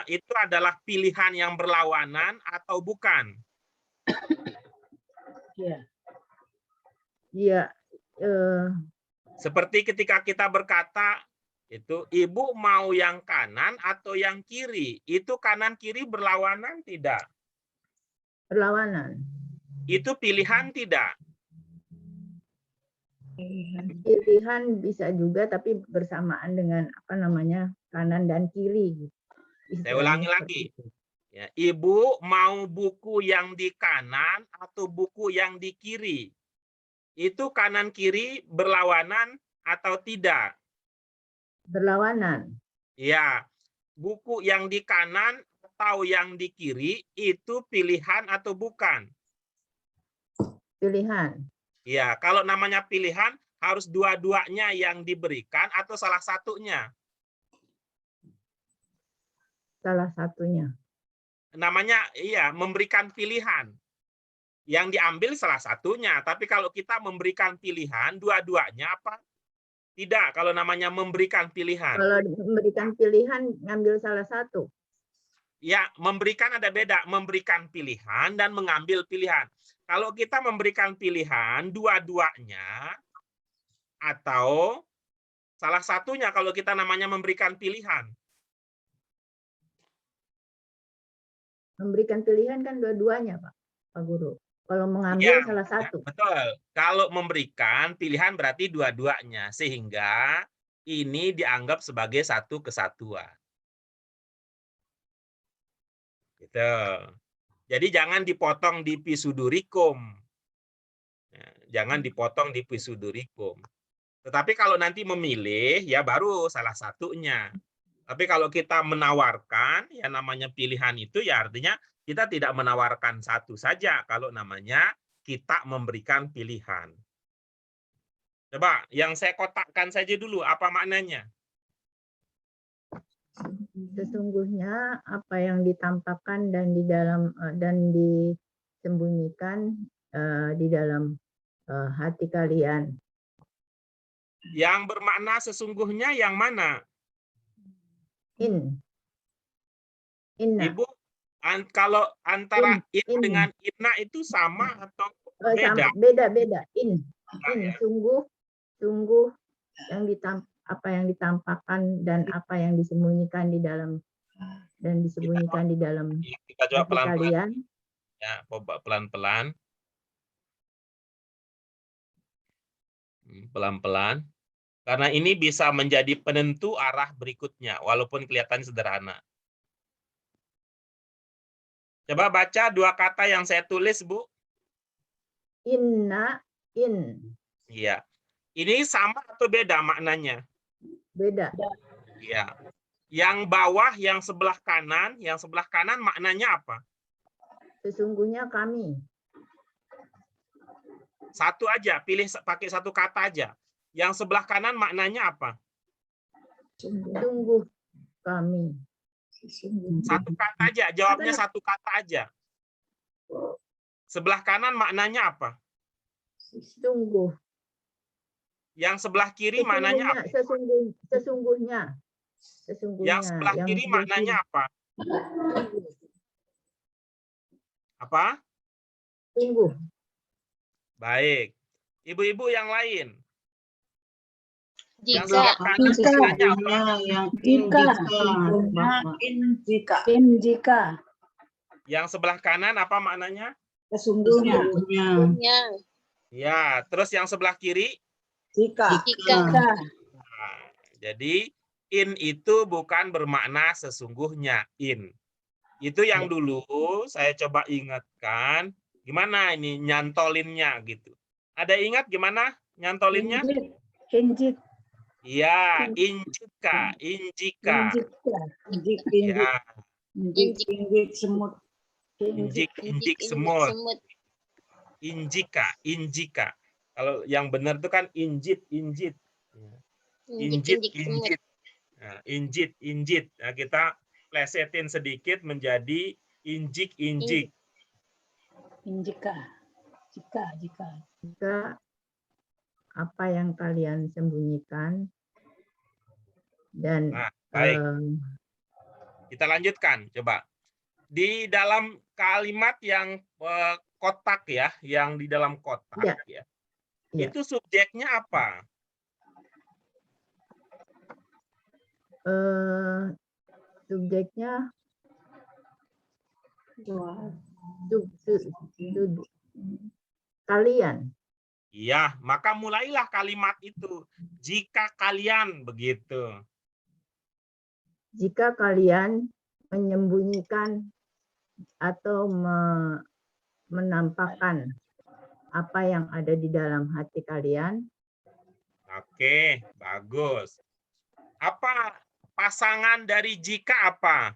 itu adalah pilihan yang berlawanan atau bukan? Iya. Iya. Seperti ketika kita berkata, itu ibu mau yang kanan atau yang kiri, itu kanan kiri berlawanan tidak? Berlawanan. Itu pilihan tidak? Pilihan bisa juga, tapi bersamaan dengan kanan dan kiri. Saya ulangi lagi. Ya, ibu mau buku yang di kanan atau buku yang di kiri? Itu kanan kiri berlawanan atau tidak? Berlawanan. Ya, buku yang di kanan atau yang di kiri itu pilihan atau bukan? Pilihan. Ya, kalau namanya pilihan harus dua-duanya yang diberikan atau salah satunya? Salah satunya. Namanya iya, memberikan pilihan. Yang diambil salah satunya, tapi kalau kita memberikan pilihan dua-duanya apa? Tidak, kalau namanya memberikan pilihan. Kalau memberikan pilihan ngambil salah satu. Ya, memberikan ada beda, memberikan pilihan dan mengambil pilihan. Kalau kita memberikan pilihan dua-duanya atau salah satunya kalau kita namanya memberikan pilihan. Memberikan pilihan kan dua-duanya, Pak Guru. Kalau mengambil ya, salah satu. Ya, betul. Kalau memberikan pilihan berarti dua-duanya, sehingga ini dianggap sebagai satu kesatuan. Gitu. Jadi jangan dipotong di pisudurikum. Jangan dipotong di pisudurikum. Tetapi kalau nanti memilih, ya baru salah satunya. Tapi kalau kita menawarkan, ya namanya pilihan itu, ya artinya kita tidak menawarkan satu saja kalau namanya kita memberikan pilihan. Coba yang saya kotakkan saja dulu, apa maknanya? Sesungguhnya apa yang ditampakkan dan di dalam dan disembunyikan di dalam hati kalian. Yang bermakna sesungguhnya yang mana? Inna. Ibu, kalau antara in dengan inna itu sama atau beda? Beda. In, sungguh yang apa yang ditampakkan dan apa yang disembunyikan di dalam Kita coba pelan-pelan. kalian. Ya, pelan-pelan. Pelan-pelan. Karena ini bisa menjadi penentu arah berikutnya, walaupun kelihatan sederhana. Coba baca 2 kata yang saya tulis, Bu. Inna, in. Iya. Ini sama atau beda maknanya? Beda. Iya. Yang bawah, yang sebelah kanan maknanya apa? Sesungguhnya kami. Satu aja, pilih pakai satu kata aja. Yang sebelah kanan maknanya apa? Sungguh kami. Satu kata aja, jawabnya satu kata aja. Sebelah kanan maknanya apa? Sungguh. Yang sebelah kiri maknanya apa? Sesungguhnya. Yang sebelah kiri maknanya apa? Apa? Sungguh. Baik. Ibu-ibu yang lain. Yang Jika. sebelah kanan maknanya apa? Yang Jika. Jika. Jika. Yang sebelah kanan apa maknanya? Sesungguhnya. Ya, terus yang sebelah kiri? Jika. Jika. Nah, jadi in itu bukan bermakna sesungguhnya in. Itu yang dulu saya coba ingatkan gimana ini nyantolinnya gitu. Ada ingat gimana nyantolinnya? Injit. Iya, injika. Ya, Injik semut. injik semut. Injika. Kalau yang benar itu kan injit. Injit. Nah, injit. Nah, kita plesetin sedikit menjadi injik. Jika. Jika apa yang kalian sembunyikan dan Nah, baik. Kita lanjutkan coba. Di dalam kalimat yang kotak ya, yang di dalam kotak ya. Ya. Itu subjeknya apa? Subjeknya kalian. Iya, maka mulailah kalimat itu. Jika kalian begitu. Jika kalian menyembunyikan atau menampakkan apa yang ada di dalam hati kalian. Oke, bagus. Apa pasangan dari jika apa?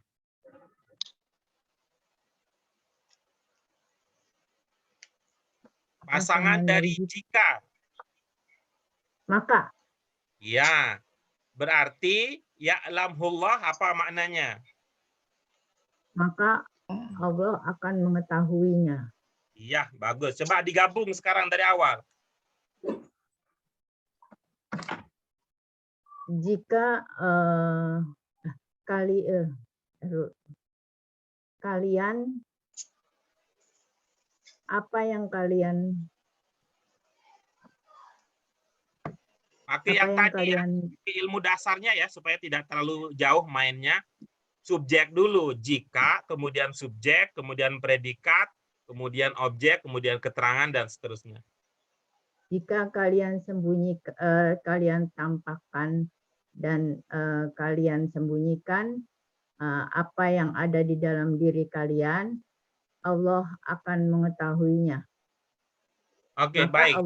Pasangan dari jika. Maka. Ya, berarti ya'lamullah apa maknanya? Maka Allah akan mengetahuinya. Iya, bagus. Coba digabung sekarang dari awal. Jika kalian apa yang kalian pakai yang tadi ya, ilmu dasarnya ya supaya tidak terlalu jauh mainnya. Subjek dulu, jika, kemudian subjek, kemudian predikat, kemudian objek, kemudian keterangan dan seterusnya. Jika kalian kalian tampakkan dan kalian sembunyikan apa yang ada di dalam diri kalian, Allah akan mengetahuinya. Oke, maka baik.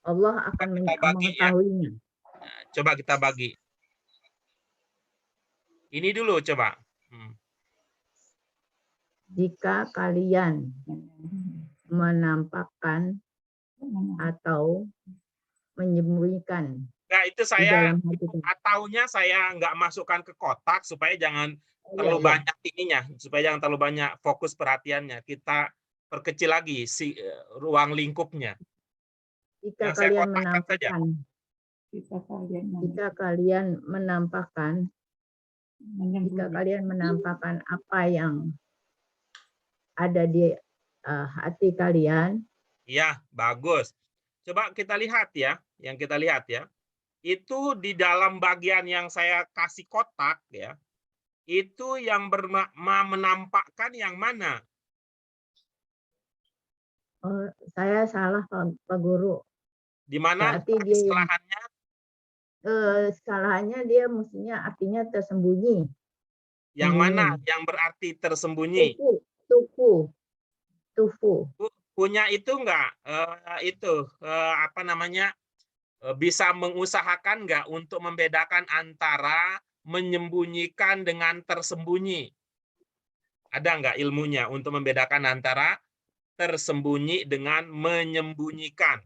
Allah akan mengetahuinya. Nah, coba kita bagi. Ini dulu coba. Jika kalian menampakkan atau menyembunyikan. Nah, itu saya ataunya saya nggak masukkan ke kotak supaya jangan terlalu banyak ininya, supaya jangan terlalu banyak fokus perhatiannya. Kita perkecil lagi ruang lingkupnya. Jika kalian menampakkan apa yang ada di hati kalian. Iya, bagus. Coba kita lihat ya, itu di dalam bagian yang saya kasih kotak ya, itu yang menampakkan yang mana? Oh, saya salah Pak Guru. Di mana kesalahannya? skalanya dia mestinya artinya tersembunyi. Yang mana yang berarti tersembunyi? Tufu. Punya itu enggak apa namanya, bisa mengusahakan enggak untuk membedakan antara menyembunyikan dengan tersembunyi? Ada enggak ilmunya untuk membedakan antara tersembunyi dengan menyembunyikan?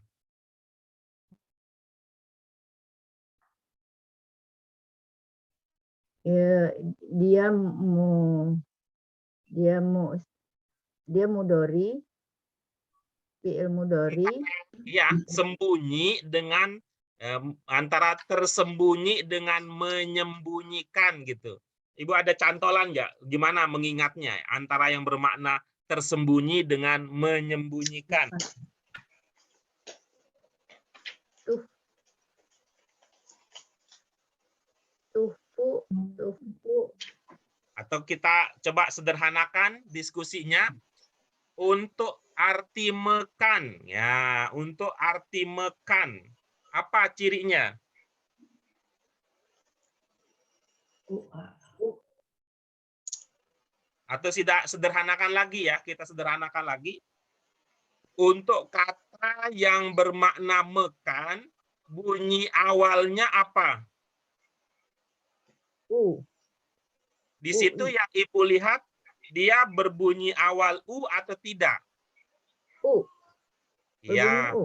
Dia mudori, fi'il mudori. Ya, sembunyi dengan antara tersembunyi dengan menyembunyikan gitu. Ibu ada cantolan nggak? Gimana mengingatnya antara yang bermakna tersembunyi dengan menyembunyikan? Tufu. Atau kita coba sederhanakan diskusinya untuk arti mekan. Ya, untuk arti mekan. Apa cirinya? Atau tidak sederhanakan lagi ya, kita sederhanakan lagi. Untuk kata yang bermakna mekan, bunyi awalnya apa? Di situ yang Ibu lihat, dia berbunyi awal U atau tidak? Ya,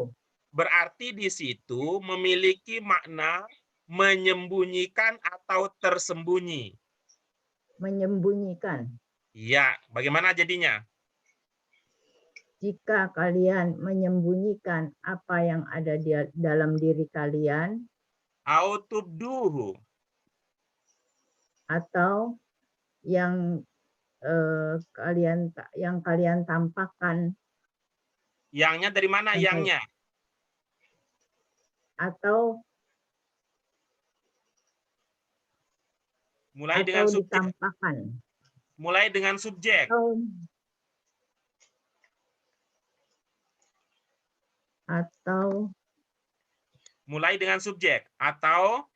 berarti di situ memiliki makna menyembunyikan atau tersembunyi. Menyembunyikan. Iya, bagaimana jadinya? Jika kalian menyembunyikan apa yang ada di dalam diri kalian, Autubduhu. Atau yang kalian tampakkan. Yangnya dari mana yangnya? Atau mulai dengan subjek. Ditampakkan. Mulai dengan subjek. Atau mulai dengan subjek atau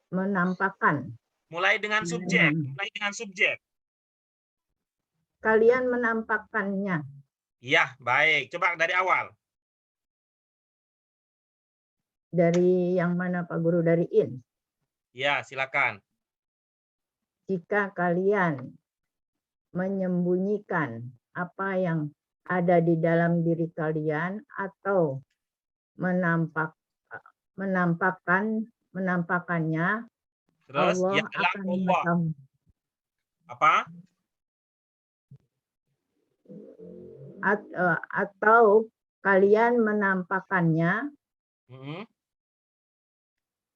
menampakkan. Mulai dengan subjek, mulai dengan subjek. Kalian menampakkannya. Iya, baik. Coba dari awal. Dari yang mana Pak Guru? Dari in. Ya, silakan. Jika kalian menyembunyikan apa yang ada di dalam diri kalian atau menampakkannya, terus Allah akan mengetahui. Apa? Atau kalian menampakkannya,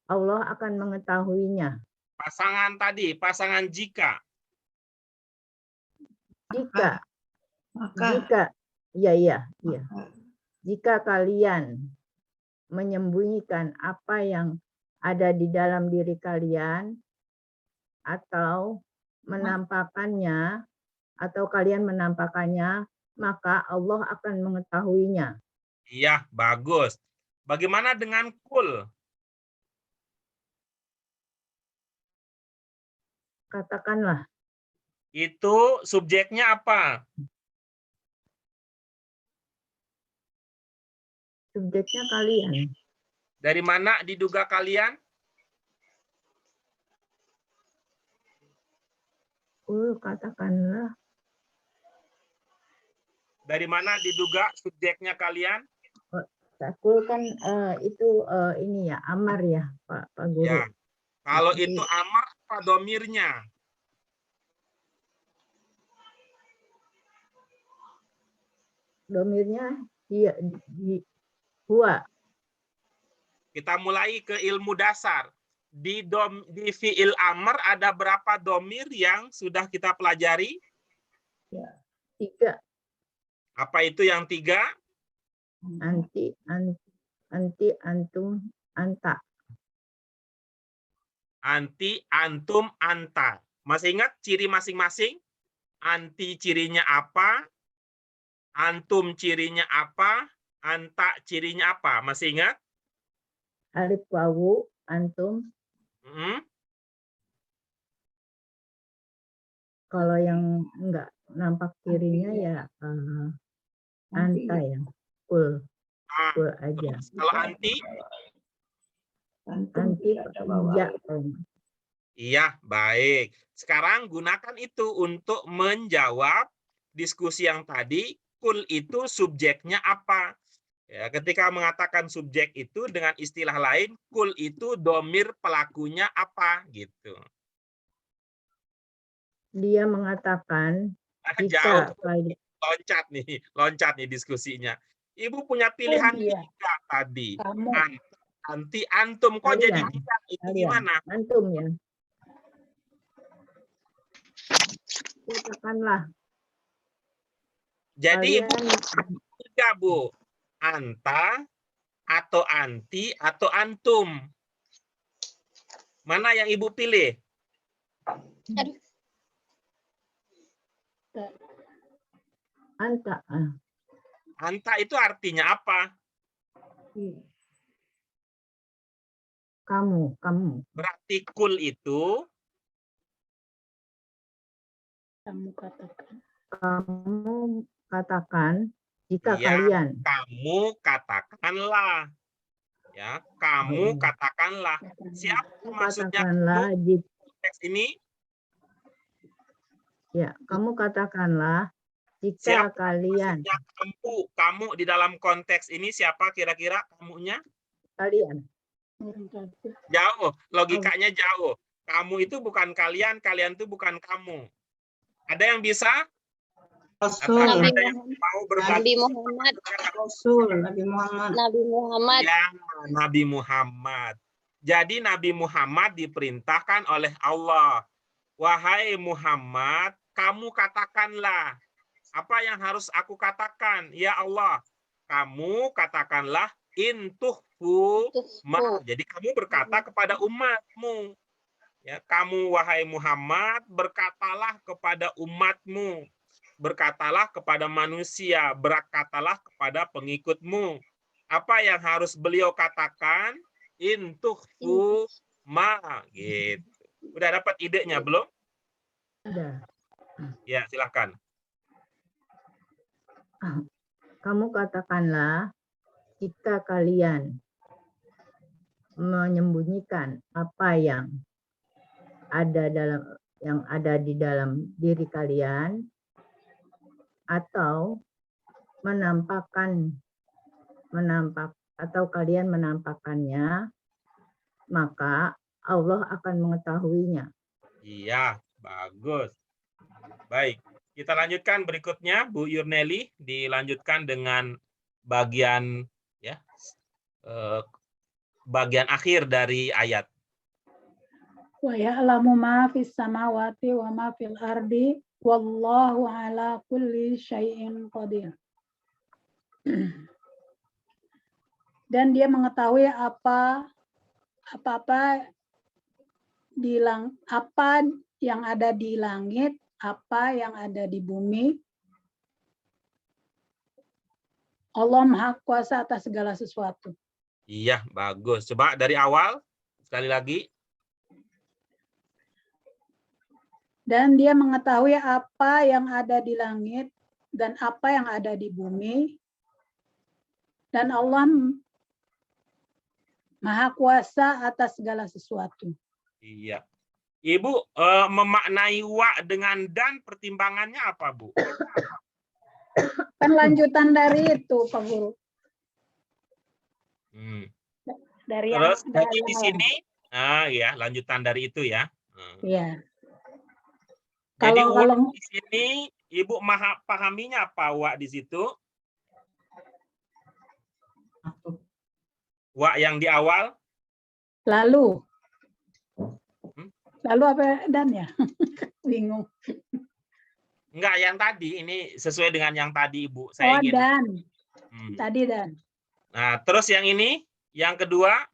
Allah akan mengetahuinya. Pasangan tadi, pasangan jika. Iya. Jika kalian menyembunyikan apa yang ada di dalam diri kalian atau menampakkannya, atau kalian menampakkannya, maka Allah akan mengetahuinya. Iya, bagus. Bagaimana dengan kul? Katakanlah. Itu subjeknya apa? Subjeknya kalian. Dari mana diduga kalian? Katakanlah. Dari mana diduga subjeknya kalian? Takul kan itu ini ya, amar ya, Pak Guru. Ya. Kalau itu amar, apa domirnya? Domirnya huwa. Kita mulai ke ilmu dasar. Di fi'il amr ada berapa domir yang sudah kita pelajari? Ya, 3. Apa itu yang 3? Anti, antum, anta. Anti, antum, anta. Masih ingat ciri masing-masing? Anti cirinya apa? Antum cirinya apa? Anta cirinya apa? Masih ingat? Alif wawu, antum. Hmm? Kalau yang enggak nampak cirinya ya anta ya. Kul aja. Terus kalau anti? Anti iya. Iya, baik. Sekarang gunakan itu untuk menjawab diskusi yang tadi. Kul itu subjeknya apa? Ya, ketika mengatakan subjek itu dengan istilah lain, kul itu domir pelakunya apa? Gitu. Dia mengatakan Jauh, jika loncat nih diskusinya. Ibu punya pilihan dia. 3 tadi. Kamu. Anti, antum. Kok jadi Kalian. 3? Itu Kalian. gimana? Antum ya. Katakanlah. Jadi Kalian. Ibu 3, Bu. Anta, atau anti, atau antum. Mana yang Ibu pilih? Anta. Anta itu artinya apa? Kamu. Berarti kul itu Kamu katakan. Kamu katakan jika ya, kalian. kamu katakanlah. Ya, kamu katakanlah. Siapa maksudnya Katakanlah kamu teks ini? Ya, kamu katakanlah jika Siapa kalian. maksudnya kamu di dalam konteks ini siapa kira-kira kamunya? Kalian. Jauh, logikanya jauh. Kamu itu bukan kalian, kalian itu bukan kamu. Ada yang bisa? Atau Rasul. ada yang mau berbagi? Nabi Muhammad. Rasul, Nabi Muhammad. Nabi Muhammad. Ya, Nabi Muhammad. Jadi Nabi Muhammad diperintahkan oleh Allah. Wahai Muhammad, kamu katakanlah. Apa yang harus aku katakan? Ya Allah, kamu katakanlah intuhfu ma. Jadi kamu berkata kepada umatmu. Ya, kamu wahai Muhammad berkatalah kepada umatmu. Berkatalah kepada manusia, berkatalah kepada pengikutmu. Apa yang harus beliau katakan? Intuhfu ma. Gitu. Udah dapat idenya belum? Ada. Ya, silakan. Kamu katakanlah jika kalian menyembunyikan apa yang ada di dalam diri kalian atau kalian menampakkannya, maka Allah akan mengetahuinya. Iya, bagus. Baik, kita lanjutkan berikutnya, Bu Yurneli, dilanjutkan dengan bagian ya bagian akhir dari ayat. Wa ya'lamu ma fis samawati wa ma fil ardi wallahu ala kulli syai'in qadir. Dan dia mengetahui apa yang ada di langit, apa yang ada di bumi. Allah Maha Kuasa atas segala sesuatu. Iya, bagus. Coba dari awal sekali lagi. Dan dia mengetahui apa yang ada di langit dan apa yang ada di bumi. Dan Allah Maha Kuasa atas segala sesuatu. Iya. Ibu memaknai wa dengan dan pertimbangannya apa, Bu? Kan lanjutan dari itu, Pak Guru. Dari Terus yang jadi di sini, ya lanjutan dari itu ya. Iya. Jadi Kalau di sini Ibu pahaminya apa wa di situ? Wa yang di awal? Lalu apa dan ya? Bingung. Enggak, yang tadi ini sesuai dengan yang tadi Ibu. Saya ingin. Dan. Tadi dan. Nah, terus yang ini, yang kedua?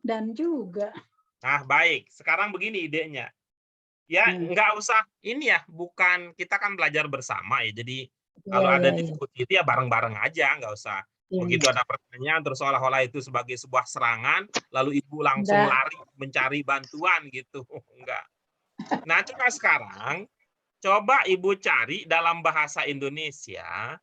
Dan juga. Nah, baik. Sekarang begini idenya. Ya, enggak usah ini ya, bukan kita kan belajar bersama ya. Jadi Kalau Iya, ada iya, iya. diskusi itu ya bareng-bareng aja, nggak usah. Iya, Begitu ada pertanyaan terus seolah-olah itu sebagai sebuah serangan, lalu ibu langsung Enggak. lari mencari bantuan gitu. Enggak. Nah, coba sekarang coba ibu cari dalam bahasa Indonesia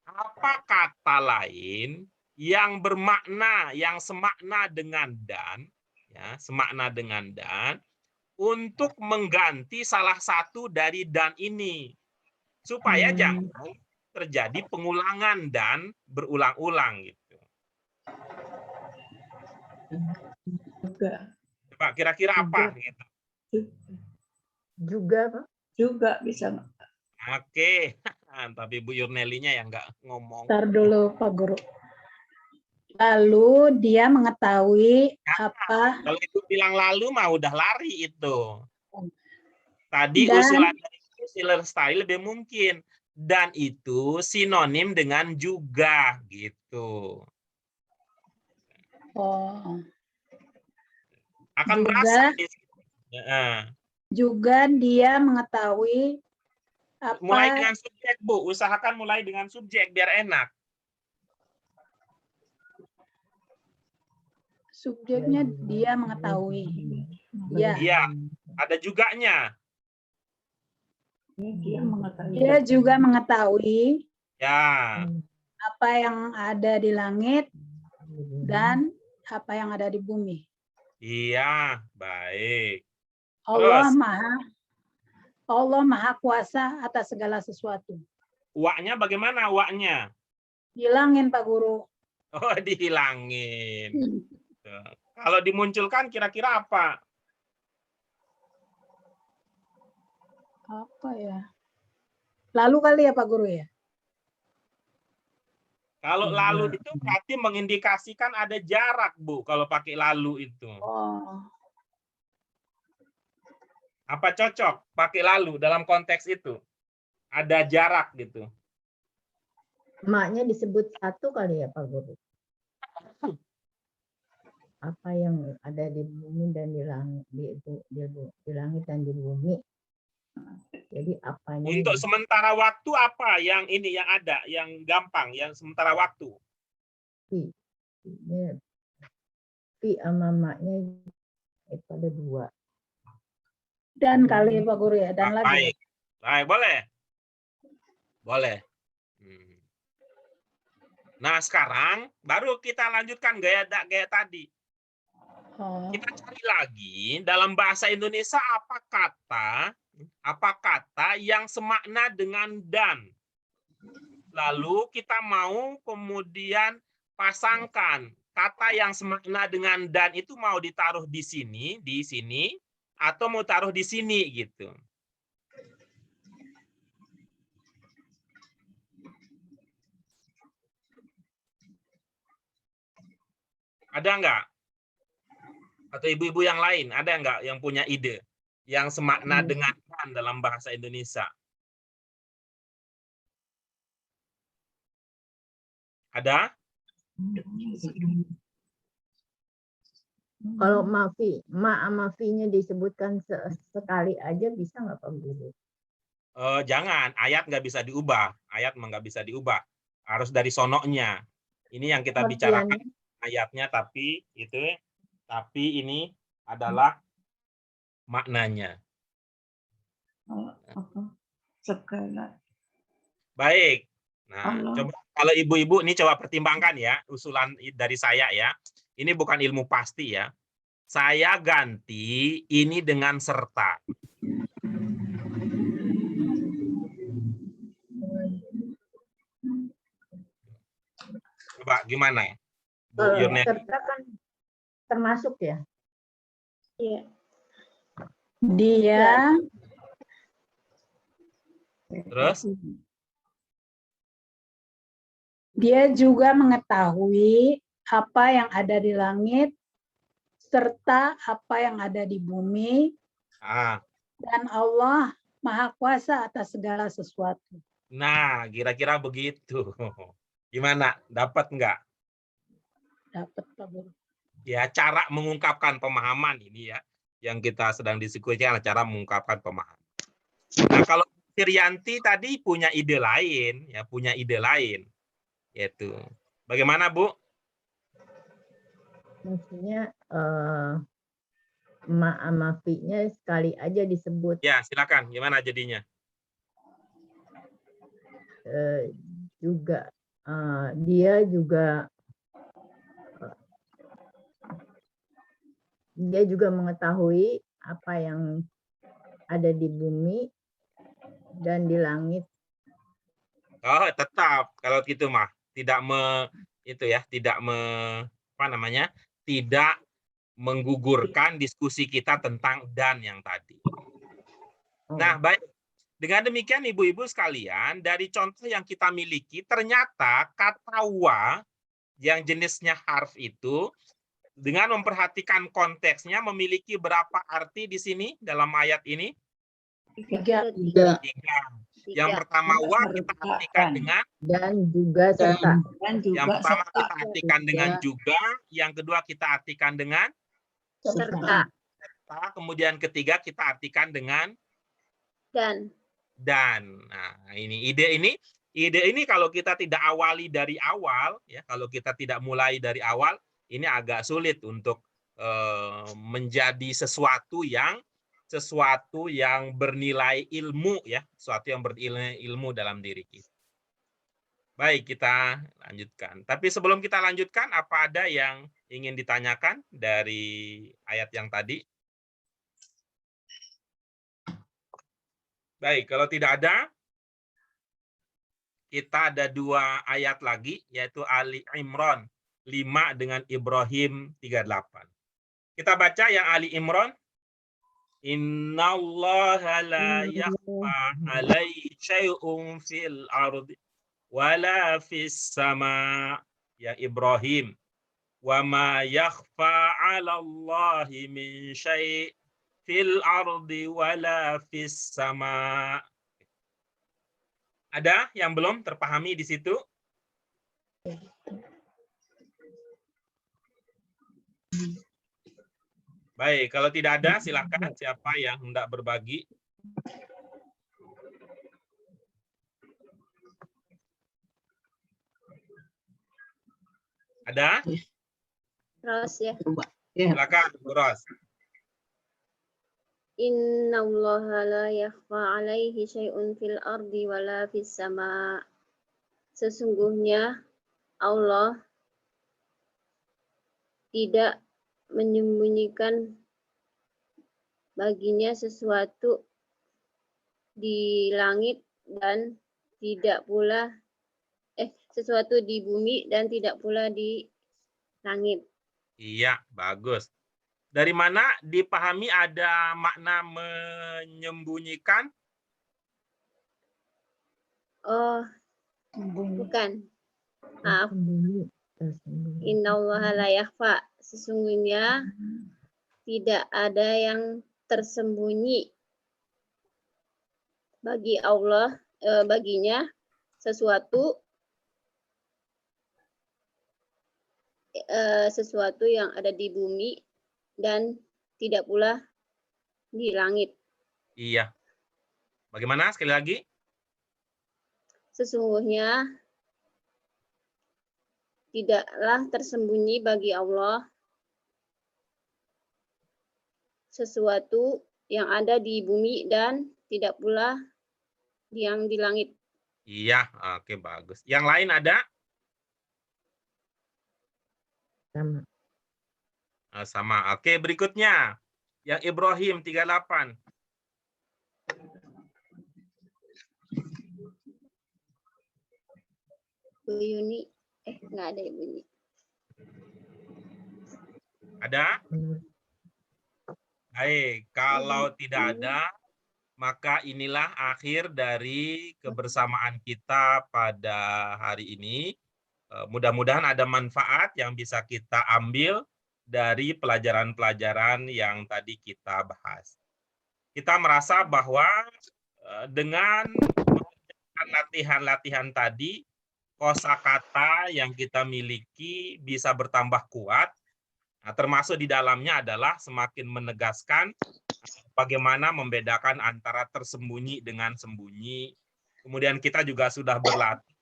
apa kata lain yang bermakna, yang semakna dengan dan, ya, semakna dengan dan, untuk mengganti salah satu dari dan ini, supaya jangan terjadi pengulangan dan berulang-ulang gitu. Juga. Coba kira-kira apa gitu. Juga, Pak. Juga bisa. Oke, tapi Bu Yurnelinya yang nggak ngomong. Ntar dulu Pak Guru. Lalu dia mengetahui apa Kalau itu bilang lalu mah udah lari itu. Tadi Dan- usulan dari Lestari lebih mungkin. Dan itu sinonim dengan juga gitu. oh, Akan Juga. berasa di sini. Ya. juga dia mengetahui Mulai apa dengan subjek, Bu. Usahakan mulai dengan subjek biar enak. subjeknya dia mengetahui. Ya, Iya, ada juganya. Dia mengetahui. dia juga mengetahui Ya, apa yang ada di langit dan apa yang ada di bumi. iya, baik. Allah Terus? Maha kuasa atas segala sesuatu. Waknya bagaimana waknya? Hilangin Pak Guru. Oh, dihilangin. Kalau dimunculkan kira-kira apa? Apa ya? Lalu kali ya Pak Guru ya? Kalau lalu itu berarti mengindikasikan ada jarak, Bu, kalau pakai lalu itu. Oh, Apa cocok pakai lalu dalam konteks itu? Ada jarak gitu. Maknya disebut satu kali ya Pak Guru. Apa yang ada di bumi dan di langit, di langit dan di bumi. Jadi apanya? Untuk sementara waktu apa yang ini yang ada, yang gampang, yang sementara waktu? Pi sama maknya itu ada dua. dan kali Pak Guru ya, dan lagi. Baik. Baik, boleh. Boleh. Nah, sekarang baru kita lanjutkan gaya tadi. Oh, Kita cari lagi dalam bahasa Indonesia apa kata yang semakna dengan dan. Lalu kita mau kemudian pasangkan kata yang semakna dengan dan itu mau ditaruh di sini, atau mau taruh di sini gitu. Ada enggak? Atau ibu-ibu yang lain, ada enggak yang punya ide? Yang semakna dengan dan dalam bahasa Indonesia? Ada? Kalau ma sama fi-nya disebutkan sekali aja bisa nggak Pak Guru? Jangan, ayat nggak bisa diubah. Ayat nggak bisa diubah. Harus dari sonoknya. Ini yang kita bicarakan ayatnya, tapi ini adalah maknanya. Segala. Baik. Nah, coba kalau ibu-ibu ini coba pertimbangkan ya usulan dari saya ya. Ini bukan ilmu pasti ya. Saya ganti ini dengan serta. Coba gimana ya? Bu Yurnel? Serta kan termasuk ya? iya. Dia Terus? Dia juga mengetahui apa yang ada di langit serta apa yang ada di bumi. Dan Allah Maha Kuasa atas segala sesuatu. Nah, kira-kira begitu. Gimana? Dapat nggak? Dapat Pak Guru. Ya, cara mengungkapkan pemahaman ini ya. Yang kita sedang diskusikan adalah cara mengungkapkan pemahaman. Nah, kalau Firyanti tadi punya ide lain, ya punya ide lain, yaitu bagaimana Bu? Maksudnya ma sama fi-nya sekali aja disebut. Ya silakan, gimana jadinya? Juga dia juga mengetahui apa yang ada di bumi dan di langit. Oh, tetap kalau gitu mah tidak tidak tidak menggugurkan diskusi kita tentang dan yang tadi. Nah, baik. Dengan demikian ibu-ibu sekalian, dari contoh yang kita miliki ternyata kata wa yang jenisnya harf itu dengan memperhatikan konteksnya memiliki berapa arti di sini dalam ayat ini? 3. Yang pertama wa kita artikan dengan dan juga serta. Yang pertama kita artikan dengan juga, yang kedua kita artikan dengan serta. Kemudian ketiga kita artikan dengan Dan. Nah, ide ini kalau kita tidak awali dari awal, ya kalau kita tidak mulai dari awal, ini agak sulit untuk menjadi sesuatu yang bernilai ilmu, ya, sesuatu yang bernilai ilmu dalam diri kita. Baik, kita lanjutkan. Tapi sebelum kita lanjutkan, apa ada yang ingin ditanyakan dari ayat yang tadi? Baik, kalau tidak ada, kita ada 2 ayat lagi, yaitu Ali Imran 5 dengan Ibrahim 38. Kita baca yang Ali Imran. Innallaha la yakhfa alaihi syai'un fil ardi wala fis sama. Ya Ibrahim. Wa ma yakhfa 'ala Allahi min syai' fil ardi wala fis sama. Ada yang belum terpahami di situ? Baik, kalau tidak ada silakan siapa yang hendak berbagi. Ada? Terus ya. Silakan, Bu Ros. Innallaha la yakhfa 'alaihi syai'un fil ardi wala fis sama. Sesungguhnya Allah tidak menyembunyikan baginya sesuatu di langit dan tidak pula sesuatu di bumi dan tidak pula di langit. Iya, bagus. Dari mana dipahami ada makna menyembunyikan? Oh, bukan. Maaf. Innallaha la yakhfa. Sesungguhnya tidak ada yang tersembunyi bagi Allah, baginya sesuatu yang ada di bumi dan tidak pula di langit. Iya. Bagaimana sekali lagi? Sesungguhnya tidaklah tersembunyi bagi Allah sesuatu yang ada di bumi dan tidak pula yang di langit. Iya, oke bagus. Yang lain ada? Sama. Sama. Oke, berikutnya. Yang Ibrahim 38. Bu Yuni, nggak ada Ibu Yuni. Ada? Baik, kalau tidak ada, maka inilah akhir dari kebersamaan kita pada hari ini. Mudah-mudahan ada manfaat yang bisa kita ambil dari pelajaran-pelajaran yang tadi kita bahas. Kita merasa bahwa dengan latihan-latihan tadi, kosakata yang kita miliki bisa bertambah kuat. Nah, termasuk di dalamnya adalah semakin menegaskan bagaimana membedakan antara tersembunyi dengan sembunyi. Kemudian kita juga sudah berlatih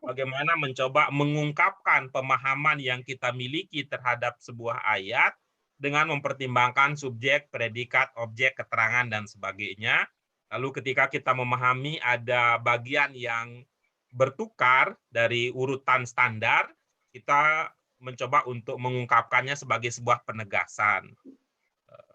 bagaimana mencoba mengungkapkan pemahaman yang kita miliki terhadap sebuah ayat dengan mempertimbangkan subjek, predikat, objek, keterangan, dan sebagainya. Lalu ketika kita memahami ada bagian yang bertukar dari urutan standar, kita mencoba untuk mengungkapkannya sebagai sebuah penegasan.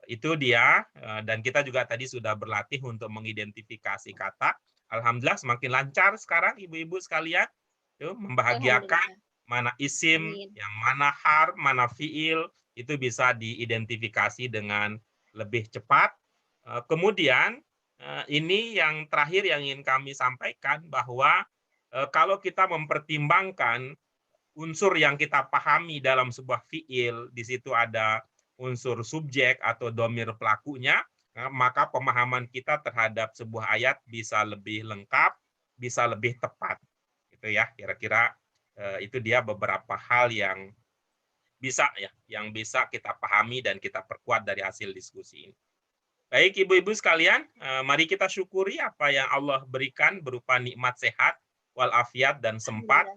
Itu dia, dan kita juga tadi sudah berlatih untuk mengidentifikasi kata. Alhamdulillah semakin lancar sekarang ibu-ibu sekalian, membahagiakan mana isim, yang mana harf, mana fiil, itu bisa diidentifikasi dengan lebih cepat. Kemudian ini yang terakhir yang ingin kami sampaikan, bahwa kalau kita mempertimbangkan unsur yang kita pahami dalam sebuah fiil, di situ ada unsur subjek atau domir pelakunya, maka pemahaman kita terhadap sebuah ayat bisa lebih lengkap, bisa lebih tepat. Itu ya, kira-kira itu dia beberapa hal yang bisa kita pahami dan kita perkuat dari hasil diskusi ini. Baik ibu-ibu sekalian, mari kita syukuri apa yang Allah berikan berupa nikmat sehat, walafiat, dan sempat.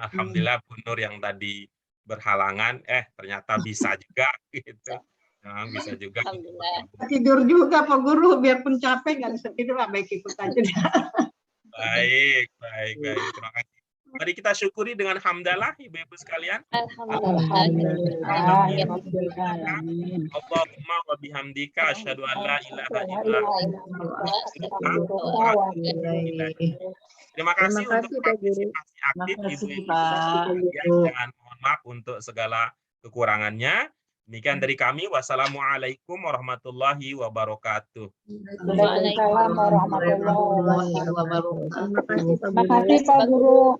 Alhamdulillah Bu Nur yang tadi berhalangan, ternyata bisa juga gitu. Bisa juga. Tidur juga Pak Guru, biarpun capek nggak bisa tidur, baik ikut aja. Baik. Terima kasih. Mari kita syukuri dengan hamdalah ibu-ibu sekalian. Allahumma wa bihamdika asyhadu an la ilaha illa anta. Terima kasih untuk partisipasi aktif ibu-ibu dan mohon maaf untuk segala kekurangannya. Demikian dari kami. Wassalamualaikum warahmatullahi wabarakatuh. Waalaikumsalam warahmatullahi wabarakatuh. Terima kasih Pak Guru.